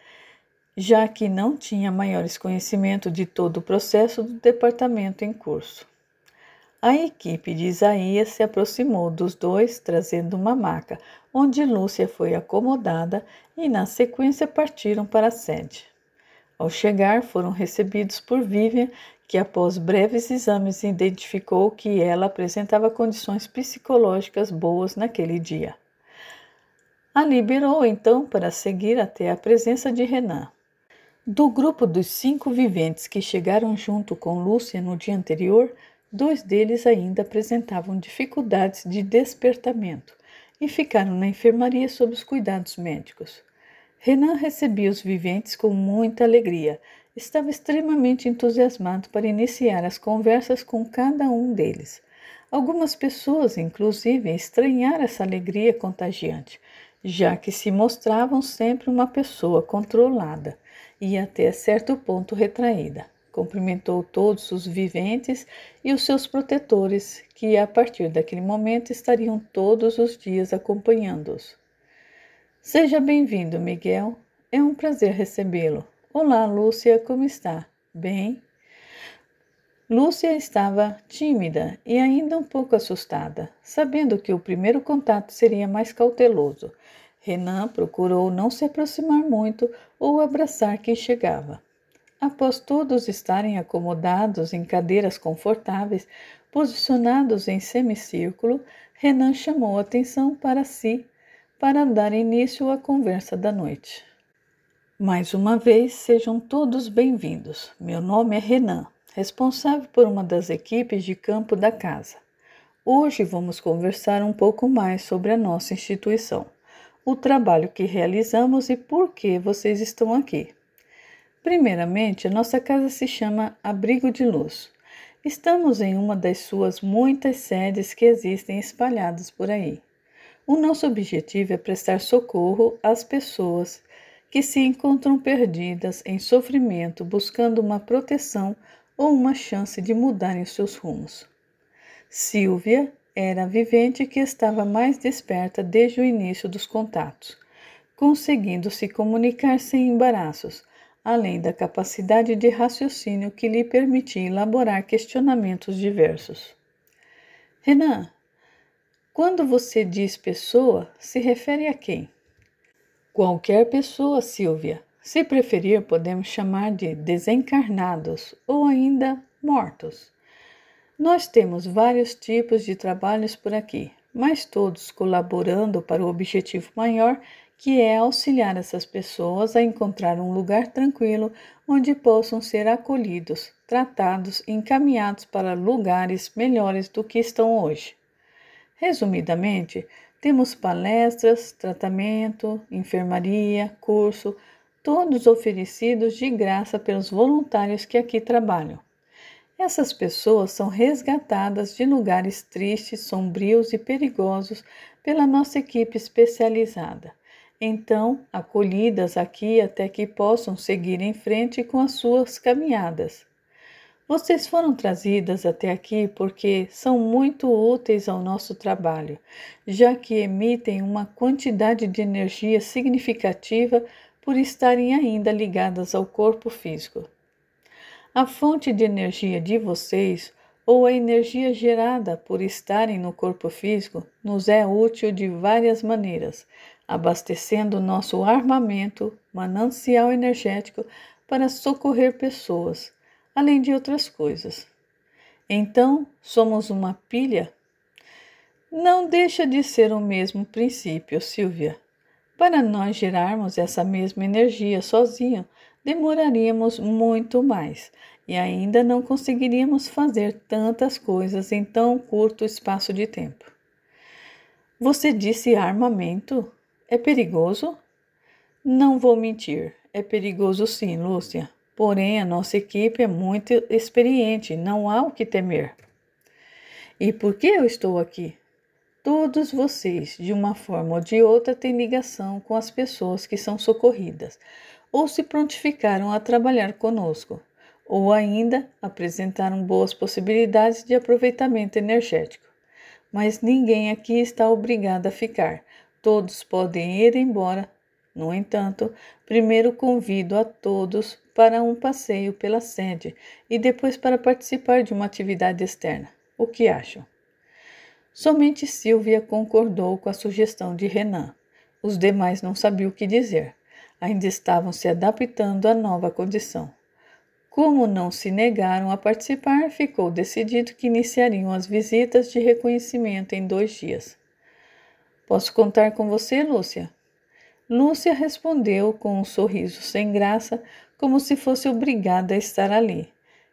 já que não tinha maiores conhecimento de todo o processo do departamento em curso. A equipe de Isaías se aproximou dos dois, trazendo uma maca, onde Lúcia foi acomodada e, na sequência, partiram para a sede. Ao chegar, foram recebidos por Vivian, que, após breves exames, identificou que ela apresentava condições psicológicas boas naquele dia. A liberou, então, para seguir até a presença de Renan. Do grupo dos 5 viventes que chegaram junto com Lúcia no dia anterior, 2 deles ainda apresentavam dificuldades de despertamento e ficaram na enfermaria sob os cuidados médicos. Renan recebia os viventes com muita alegria. Estava extremamente entusiasmado para iniciar as conversas com cada um deles. Algumas pessoas, inclusive, estranharam essa alegria contagiante, já que se mostravam sempre uma pessoa controlada e até certo ponto retraída. Cumprimentou todos os viventes e os seus protetores, que a partir daquele momento estariam todos os dias acompanhando-os. Seja bem-vindo, Miguel. É um prazer recebê-lo. Olá, Lúcia, como está? Bem? Lúcia estava tímida e ainda um pouco assustada, sabendo que o primeiro contato seria mais cauteloso. Renan procurou não se aproximar muito ou abraçar quem chegava. Após todos estarem acomodados em cadeiras confortáveis, posicionados em semicírculo, Renan chamou a atenção para si para dar início à conversa da noite. Mais uma vez, sejam todos bem-vindos. Meu nome é Renan, responsável por uma das equipes de campo da casa. Hoje vamos conversar um pouco mais sobre a nossa instituição, o trabalho que realizamos e por que vocês estão aqui. Primeiramente, a nossa casa se chama Abrigo de Luz. Estamos em uma das suas muitas sedes que existem espalhadas por aí. O nosso objetivo é prestar socorro às pessoas que se encontram perdidas em sofrimento, buscando uma proteção ou uma chance de mudarem os seus rumos. Silvia era a vivente que estava mais desperta desde o início dos contatos, conseguindo se comunicar sem embaraços, além da capacidade de raciocínio que lhe permitia elaborar questionamentos diversos. Renan, quando você diz pessoa, se refere a quem? Qualquer pessoa, Silvia. Se preferir, podemos chamar de desencarnados ou ainda mortos. Nós temos vários tipos de trabalhos por aqui, mas todos colaborando para o objetivo maior, que é auxiliar essas pessoas a encontrar um lugar tranquilo onde possam ser acolhidos, tratados e encaminhados para lugares melhores do que estão hoje. Resumidamente, temos palestras, tratamento, enfermaria, curso, todos oferecidos de graça pelos voluntários que aqui trabalham. Essas pessoas são resgatadas de lugares tristes, sombrios e perigosos pela nossa equipe especializada. Então, acolhidas aqui até que possam seguir em frente com as suas caminhadas. Vocês foram trazidas até aqui porque são muito úteis ao nosso trabalho, já que emitem uma quantidade de energia significativa por estarem ainda ligadas ao corpo físico. A fonte de energia de vocês, ou a energia gerada por estarem no corpo físico, nos é útil de várias maneiras, abastecendo nosso armamento, manancial energético para socorrer pessoas, além de outras coisas. Então, somos uma pilha? Não deixa de ser o mesmo princípio, Silvia. Para nós gerarmos essa mesma energia sozinho, demoraríamos muito mais e ainda não conseguiríamos fazer tantas coisas em tão curto espaço de tempo. Você disse armamento? É perigoso? Não vou mentir, é perigoso sim, Lúcia. Porém, a nossa equipe é muito experiente, não há o que temer. E por que eu estou aqui? Todos vocês, de uma forma ou de outra, têm ligação com as pessoas que são socorridas, ou se prontificaram a trabalhar conosco, ou ainda apresentaram boas possibilidades de aproveitamento energético. Mas ninguém aqui está obrigado a ficar. Todos podem ir embora. No entanto, primeiro convido a todos para um passeio pela sede e depois para participar de uma atividade externa. O que acham? Somente Silvia concordou com a sugestão de Renan. Os demais não sabiam o que dizer. Ainda estavam se adaptando à nova condição. Como não se negaram a participar, ficou decidido que iniciariam as visitas de reconhecimento em 2 dias. Posso contar com você, Lúcia? Lúcia respondeu com um sorriso sem graça, como se fosse obrigada a estar ali.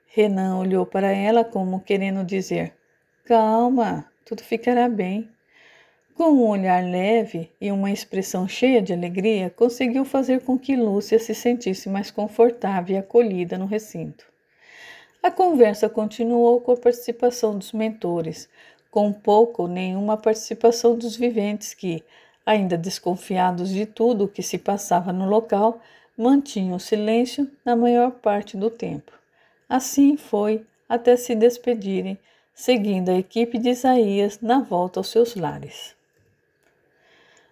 Renan olhou para ela como querendo dizer: calma, tudo ficará bem. Com um olhar leve e uma expressão cheia de alegria, conseguiu fazer com que Lúcia se sentisse mais confortável e acolhida no recinto. A conversa continuou com a participação dos mentores, com pouco ou nenhuma participação dos viventes que, ainda desconfiados de tudo o que se passava no local, mantinham silêncio na maior parte do tempo. Assim foi até se despedirem, seguindo a equipe de Isaías na volta aos seus lares.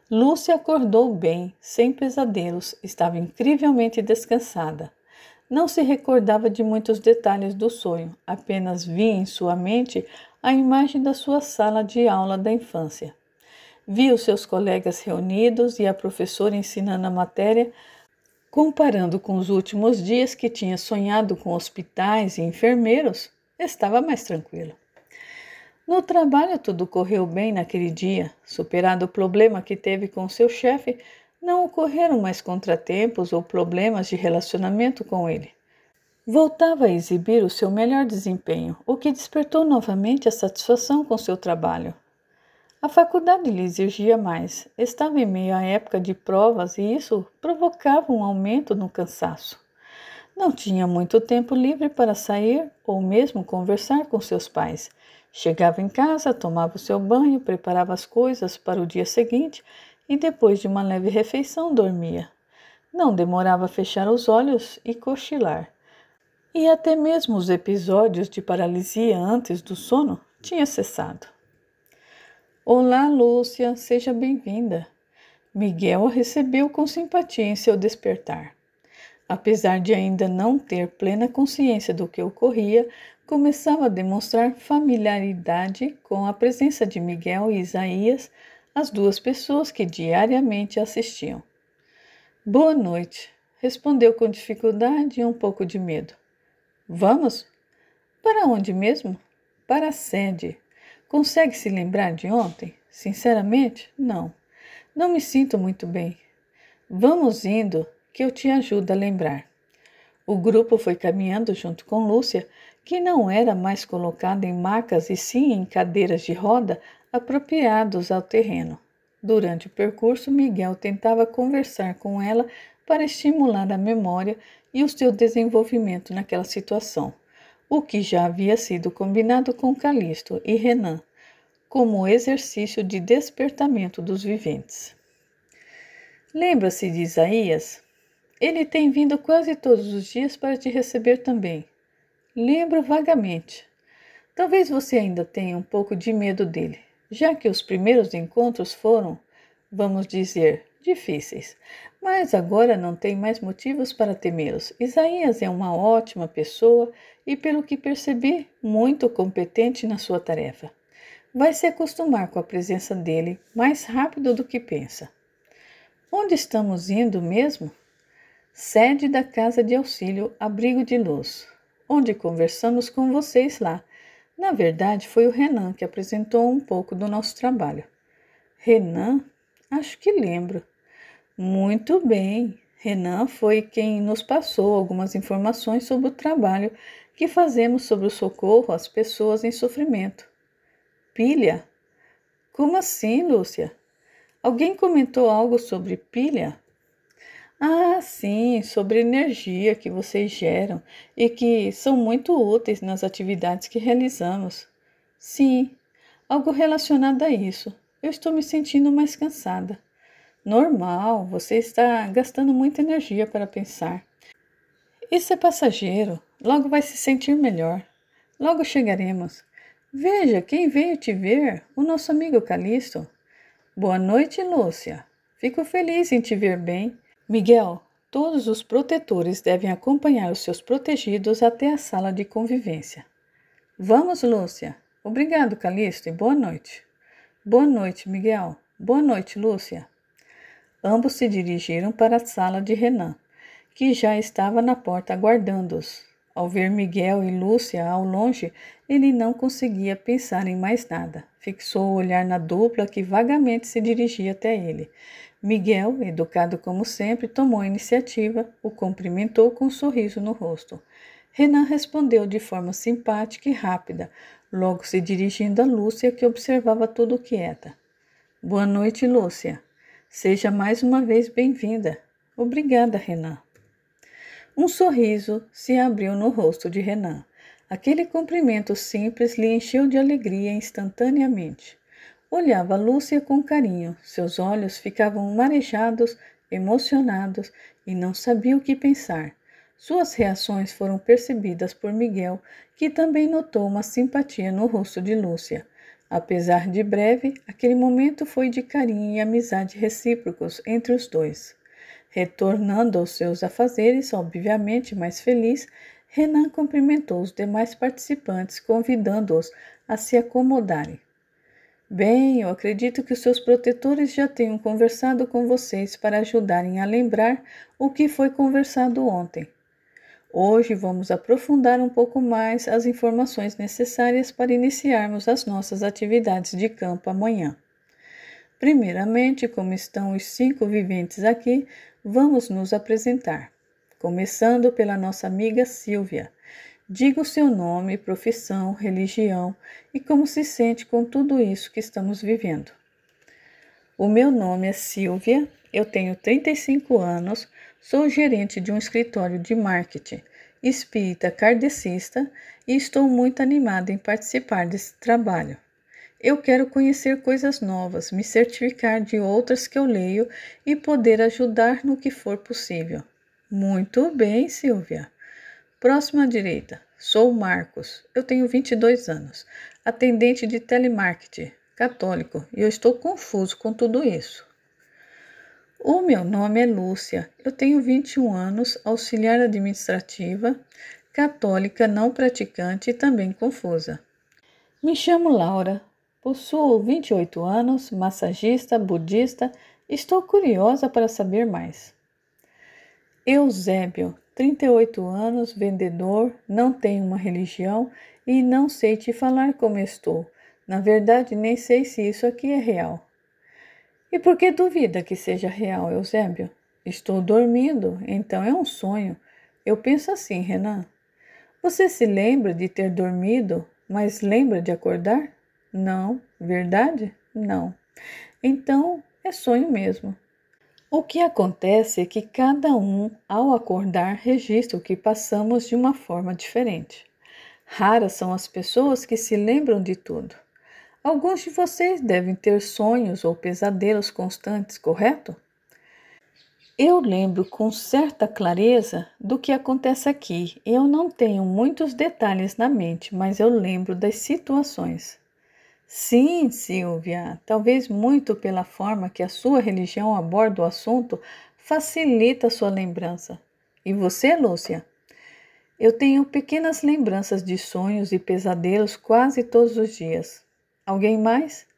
Lúcia acordou bem, sem pesadelos, estava incrivelmente descansada. Não se recordava de muitos detalhes do sonho, apenas via em sua mente a imagem da sua sala de aula da infância. Via os seus colegas reunidos e a professora ensinando a matéria, comparando com os últimos dias que tinha sonhado com hospitais e enfermeiros, estava mais tranquila. No trabalho tudo correu bem naquele dia. Superado o problema que teve com seu chefe, não ocorreram mais contratempos ou problemas de relacionamento com ele. Voltava a exibir o seu melhor desempenho, o que despertou novamente a satisfação com seu trabalho. A faculdade lhe exigia mais. Estava em meio à época de provas e isso provocava um aumento no cansaço. Não tinha muito tempo livre para sair ou mesmo conversar com seus pais. Chegava em casa, tomava o seu banho, preparava as coisas para o dia seguinte e depois de uma leve refeição dormia. Não demorava a fechar os olhos e cochilar. E até mesmo os episódios de paralisia antes do sono tinham cessado. Olá, Lúcia, seja bem-vinda. Miguel a recebeu com simpatia em seu despertar. Apesar de ainda não ter plena consciência do que ocorria, começava a demonstrar familiaridade com a presença de Miguel e Isaías, as duas pessoas que diariamente assistiam. Boa noite, respondeu com dificuldade e um pouco de medo. Vamos? Para onde mesmo? Para a sede. Consegue se lembrar de ontem? Sinceramente, não. Não me sinto muito bem. Vamos indo, que eu te ajudo a lembrar. O grupo foi caminhando junto com Lúcia, que não era mais colocada em macas e sim em cadeiras de roda apropriados ao terreno. Durante o percurso, Miguel tentava conversar com ela para estimular a memória e o seu desenvolvimento naquela situação, o que já havia sido combinado com Calixto e Renan, como exercício de despertamento dos viventes. Lembra-se de Isaías? Ele tem vindo quase todos os dias para te receber também. Lembro vagamente. Talvez você ainda tenha um pouco de medo dele, já que os primeiros encontros foram, vamos dizer, difíceis. Mas agora não tem mais motivos para temê-los. Isaías é uma ótima pessoa e, pelo que percebi, muito competente na sua tarefa. Vai se acostumar com a presença dele mais rápido do que pensa. Onde estamos indo mesmo? Sede da Casa de Auxílio Abrigo de Luz, onde conversamos com vocês lá. Na verdade, foi o Renan que apresentou um pouco do nosso trabalho. Renan? Acho que lembro. Muito bem. Renan foi quem nos passou algumas informações sobre o trabalho que fazemos sobre o socorro às pessoas em sofrimento. Pilha? Como assim, Lúcia? Alguém comentou algo sobre pilha? Ah, sim, sobre energia que vocês geram e que são muito úteis nas atividades que realizamos. Sim, algo relacionado a isso. Eu estou me sentindo mais cansada. Normal, você está gastando muita energia para pensar. Isso é passageiro, logo vai se sentir melhor. Logo chegaremos. Veja quem veio te ver, o nosso amigo Calixto. Boa noite, Lúcia. Fico feliz em te ver bem. Miguel, todos os protetores devem acompanhar os seus protegidos até a sala de convivência. Vamos, Lúcia. Obrigado, Calixto, e boa noite. Boa noite, Miguel. Boa noite, Lúcia. Ambos se dirigiram para a sala de Renan, que já estava na porta aguardando-os. Ao ver Miguel e Lúcia ao longe, ele não conseguia pensar em mais nada. Fixou o olhar na dupla que vagamente se dirigia até ele. Miguel, educado como sempre, tomou a iniciativa, o cumprimentou com um sorriso no rosto. Renan respondeu de forma simpática e rápida, logo se dirigindo a Lúcia, que observava tudo quieta. Boa noite, Lúcia. Seja mais uma vez bem-vinda. Obrigada, Renan. Um sorriso se abriu no rosto de Renan. Aquele cumprimento simples lhe encheu de alegria instantaneamente. Olhava Lúcia com carinho, seus olhos ficavam marejados, emocionados e não sabia o que pensar. Suas reações foram percebidas por Miguel, que também notou uma simpatia no rosto de Lúcia. Apesar de breve, aquele momento foi de carinho e amizade recíprocos entre os dois. Retornando aos seus afazeres, obviamente mais feliz, Renan cumprimentou os demais participantes, convidando-os a se acomodarem. Bem, eu acredito que os seus protetores já tenham conversado com vocês para ajudarem a lembrar o que foi conversado ontem. Hoje vamos aprofundar um pouco mais as informações necessárias para iniciarmos as nossas atividades de campo amanhã. Primeiramente, como estão os 5 viventes aqui, vamos nos apresentar. Começando pela nossa amiga Silvia. Diga o seu nome, profissão, religião e como se sente com tudo isso que estamos vivendo. O meu nome é Silvia, eu tenho 35 anos, sou gerente de um escritório de marketing, espírita kardecista e estou muito animada em participar desse trabalho. Eu quero conhecer coisas novas, me certificar de outras que eu leio e poder ajudar no que for possível. Muito bem, Silvia. Próxima à direita. Sou Marcos. Eu tenho 22 anos. Atendente de telemarketing, católico, e eu estou confuso com tudo isso. O meu nome é Lúcia. Eu tenho 21 anos, auxiliar administrativa, católica não praticante e também confusa. Me chamo Laura. Possuo 28 anos, massagista, budista, estou curiosa para saber mais. Eusébio, 38 anos, vendedor, não tenho uma religião e não sei te falar como estou. Na verdade, nem sei se isso aqui é real. E por que duvida que seja real, Eusébio? Estou dormindo, então é um sonho. Eu penso assim, Renan. Você se lembra de ter dormido, mas lembra de acordar? Não. Verdade? Não. Então, é sonho mesmo. O que acontece é que cada um, ao acordar, registra o que passamos de uma forma diferente. Raras são as pessoas que se lembram de tudo. Alguns de vocês devem ter sonhos ou pesadelos constantes, correto? Eu lembro com certa clareza do que acontece aqui. Eu não tenho muitos detalhes na mente, mas eu lembro das situações. Sim, Silvia, talvez muito pela forma que a sua religião aborda o assunto facilita a sua lembrança. E você, Lúcia? Eu tenho pequenas lembranças de sonhos e pesadelos quase todos os dias. Alguém mais?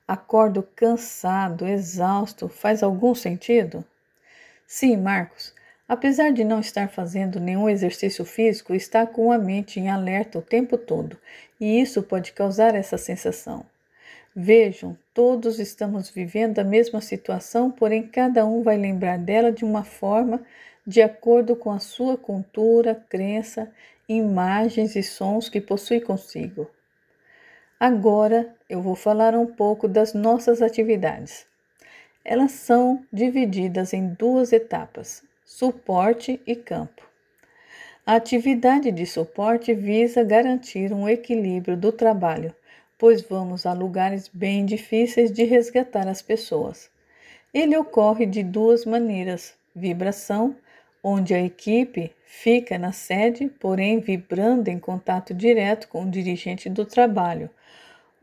Acordo cansado, exausto. Faz algum sentido? Sim, Marcos. Apesar de não estar fazendo nenhum exercício físico, está com a mente em alerta o tempo todo, e isso pode causar essa sensação. Vejam, todos estamos vivendo a mesma situação, porém cada um vai lembrar dela de uma forma de acordo com a sua cultura, crença, imagens e sons que possui consigo. Agora eu vou falar um pouco das nossas atividades. Elas são divididas em 2 etapas. suporte e campo. A atividade de suporte visa garantir um equilíbrio do trabalho, pois vamos a lugares bem difíceis de resgatar as pessoas. Ele ocorre de duas maneiras: vibração, onde a equipe fica na sede, porém vibrando em contato direto com o dirigente do trabalho,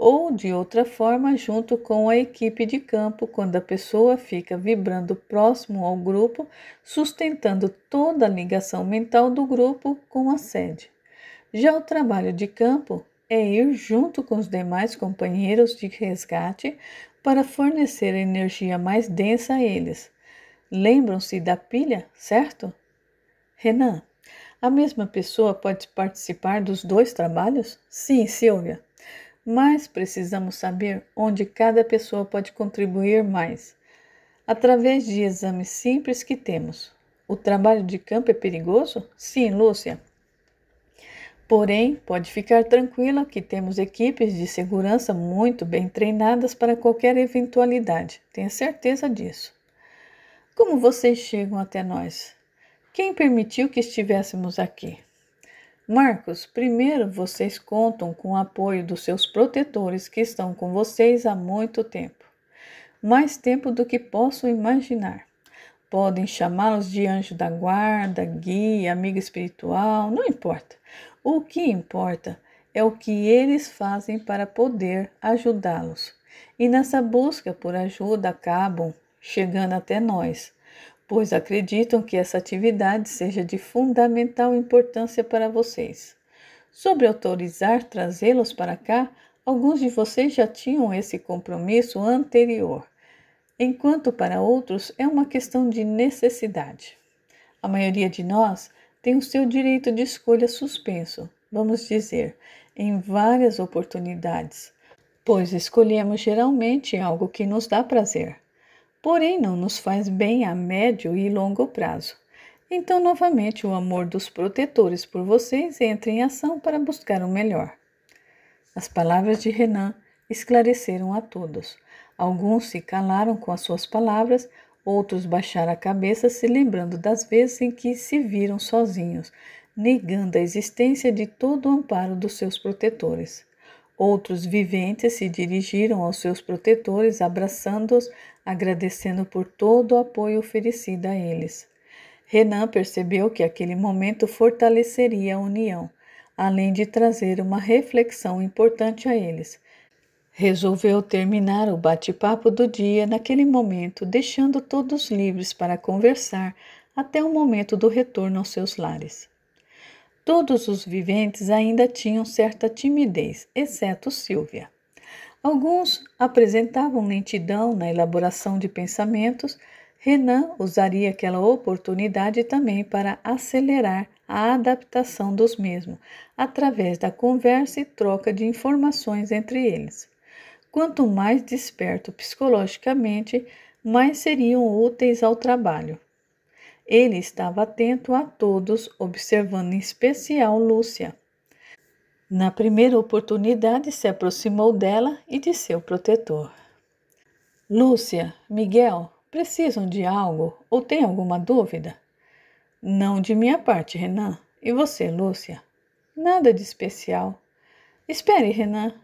ou de outra forma, junto com a equipe de campo, quando a pessoa fica vibrando próximo ao grupo, sustentando toda a ligação mental do grupo com a sede. Já o trabalho de campo é ir junto com os demais companheiros de resgate para fornecer energia mais densa a eles. Lembram-se da pilha, certo? Renan, a mesma pessoa pode participar dos dois trabalhos? Sim, Silvia. Mas precisamos saber onde cada pessoa pode contribuir mais. Através de exames simples que temos. O trabalho de campo é perigoso? Sim, Lúcia. Porém, pode ficar tranquila que temos equipes de segurança muito bem treinadas para qualquer eventualidade. Tenha certeza disso. Como vocês chegam até nós? Quem permitiu que estivéssemos aqui? Marcos, primeiro vocês contam com o apoio dos seus protetores que estão com vocês há muito tempo. Mais tempo do que posso imaginar. Podem chamá-los de anjo da guarda, guia, amigo espiritual, não importa. O que importa é o que eles fazem para poder ajudá-los. E nessa busca por ajuda acabam chegando até nós, pois acreditam que essa atividade seja de fundamental importância para vocês. Sobre autorizar trazê-los para cá, alguns de vocês já tinham esse compromisso anterior, enquanto para outros é uma questão de necessidade. A maioria de nós tem o seu direito de escolha suspenso, vamos dizer, em várias oportunidades, pois escolhemos geralmente algo que nos dá prazer, porém não nos faz bem a médio e longo prazo. Então, novamente, o amor dos protetores por vocês entra em ação para buscar o melhor. As palavras de Renan esclareceram a todos. Alguns se calaram com as suas palavras, outros baixaram a cabeça, se lembrando das vezes em que se viram sozinhos, negando a existência de todo o amparo dos seus protetores. Outros viventes se dirigiram aos seus protetores, abraçando-os, agradecendo por todo o apoio oferecido a eles. Renan percebeu que aquele momento fortaleceria a união, além de trazer uma reflexão importante a eles. Resolveu terminar o bate-papo do dia naquele momento, deixando todos livres para conversar até o momento do retorno aos seus lares. Todos os viventes ainda tinham certa timidez, exceto Silvia. Alguns apresentavam lentidão na elaboração de pensamentos. Renan usaria aquela oportunidade também para acelerar a adaptação dos mesmos, através da conversa e troca de informações entre eles. Quanto mais desperto psicologicamente, mais seriam úteis ao trabalho. Ele estava atento a todos, observando em especial Lúcia. Na primeira oportunidade, se aproximou dela e de seu protetor. Lúcia, Miguel, precisam de algo ou têm alguma dúvida? Não de minha parte, Renan. E você, Lúcia? Nada de especial. Espere, Renan.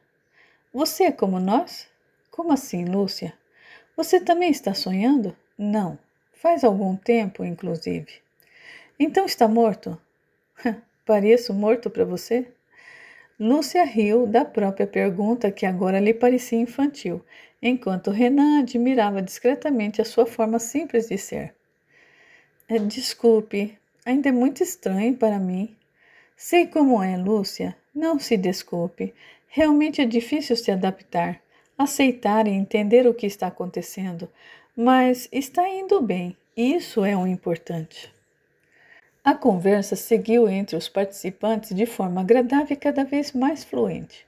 Você é como nós? Como assim, Lúcia? Você também está sonhando? Não. Faz algum tempo, inclusive. Então está morto? Pareço morto para você? Lúcia riu da própria pergunta, que agora lhe parecia infantil, enquanto Renan admirava discretamente a sua forma simples de ser. Desculpe, ainda é muito estranho para mim. Sei como é, Lúcia. Não se desculpe. Realmente é difícil se adaptar, aceitar e entender o que está acontecendo, mas está indo bem. Isso é o importante. A conversa seguiu entre os participantes de forma agradável e cada vez mais fluente.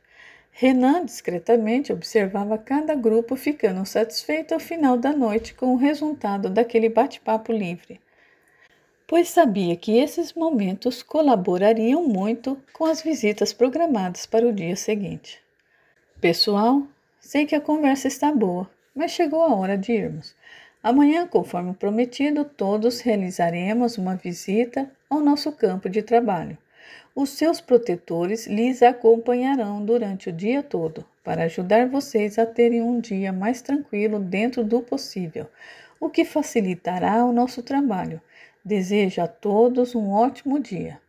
Renan discretamente observava cada grupo, ficando satisfeito ao final da noite com o resultado daquele bate-papo livre, pois sabia que esses momentos colaborariam muito com as visitas programadas para o dia seguinte. Pessoal, sei que a conversa está boa, mas chegou a hora de irmos. Amanhã, conforme prometido, todos realizaremos uma visita ao nosso campo de trabalho. Os seus protetores lhes acompanharão durante o dia todo, para ajudar vocês a terem um dia mais tranquilo dentro do possível, o que facilitará o nosso trabalho. Desejo a todos um ótimo dia.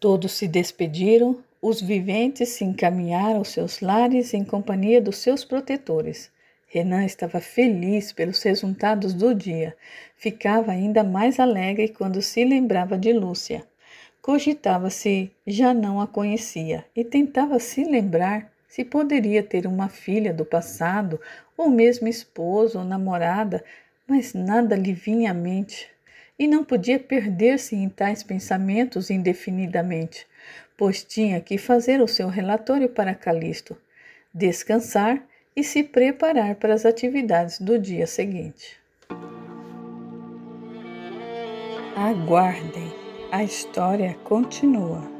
Todos se despediram, os viventes se encaminharam aos seus lares em companhia dos seus protetores. Renan estava feliz pelos resultados do dia. Ficava ainda mais alegre quando se lembrava de Lúcia. Cogitava se já não a conhecia e tentava se lembrar se poderia ter uma filha do passado ou mesmo esposa ou namorada, mas nada lhe vinha à mente. E não podia perder-se em tais pensamentos indefinidamente, pois tinha que fazer o seu relatório para Calisto, descansar e se preparar para as atividades do dia seguinte. Aguardem, a história continua.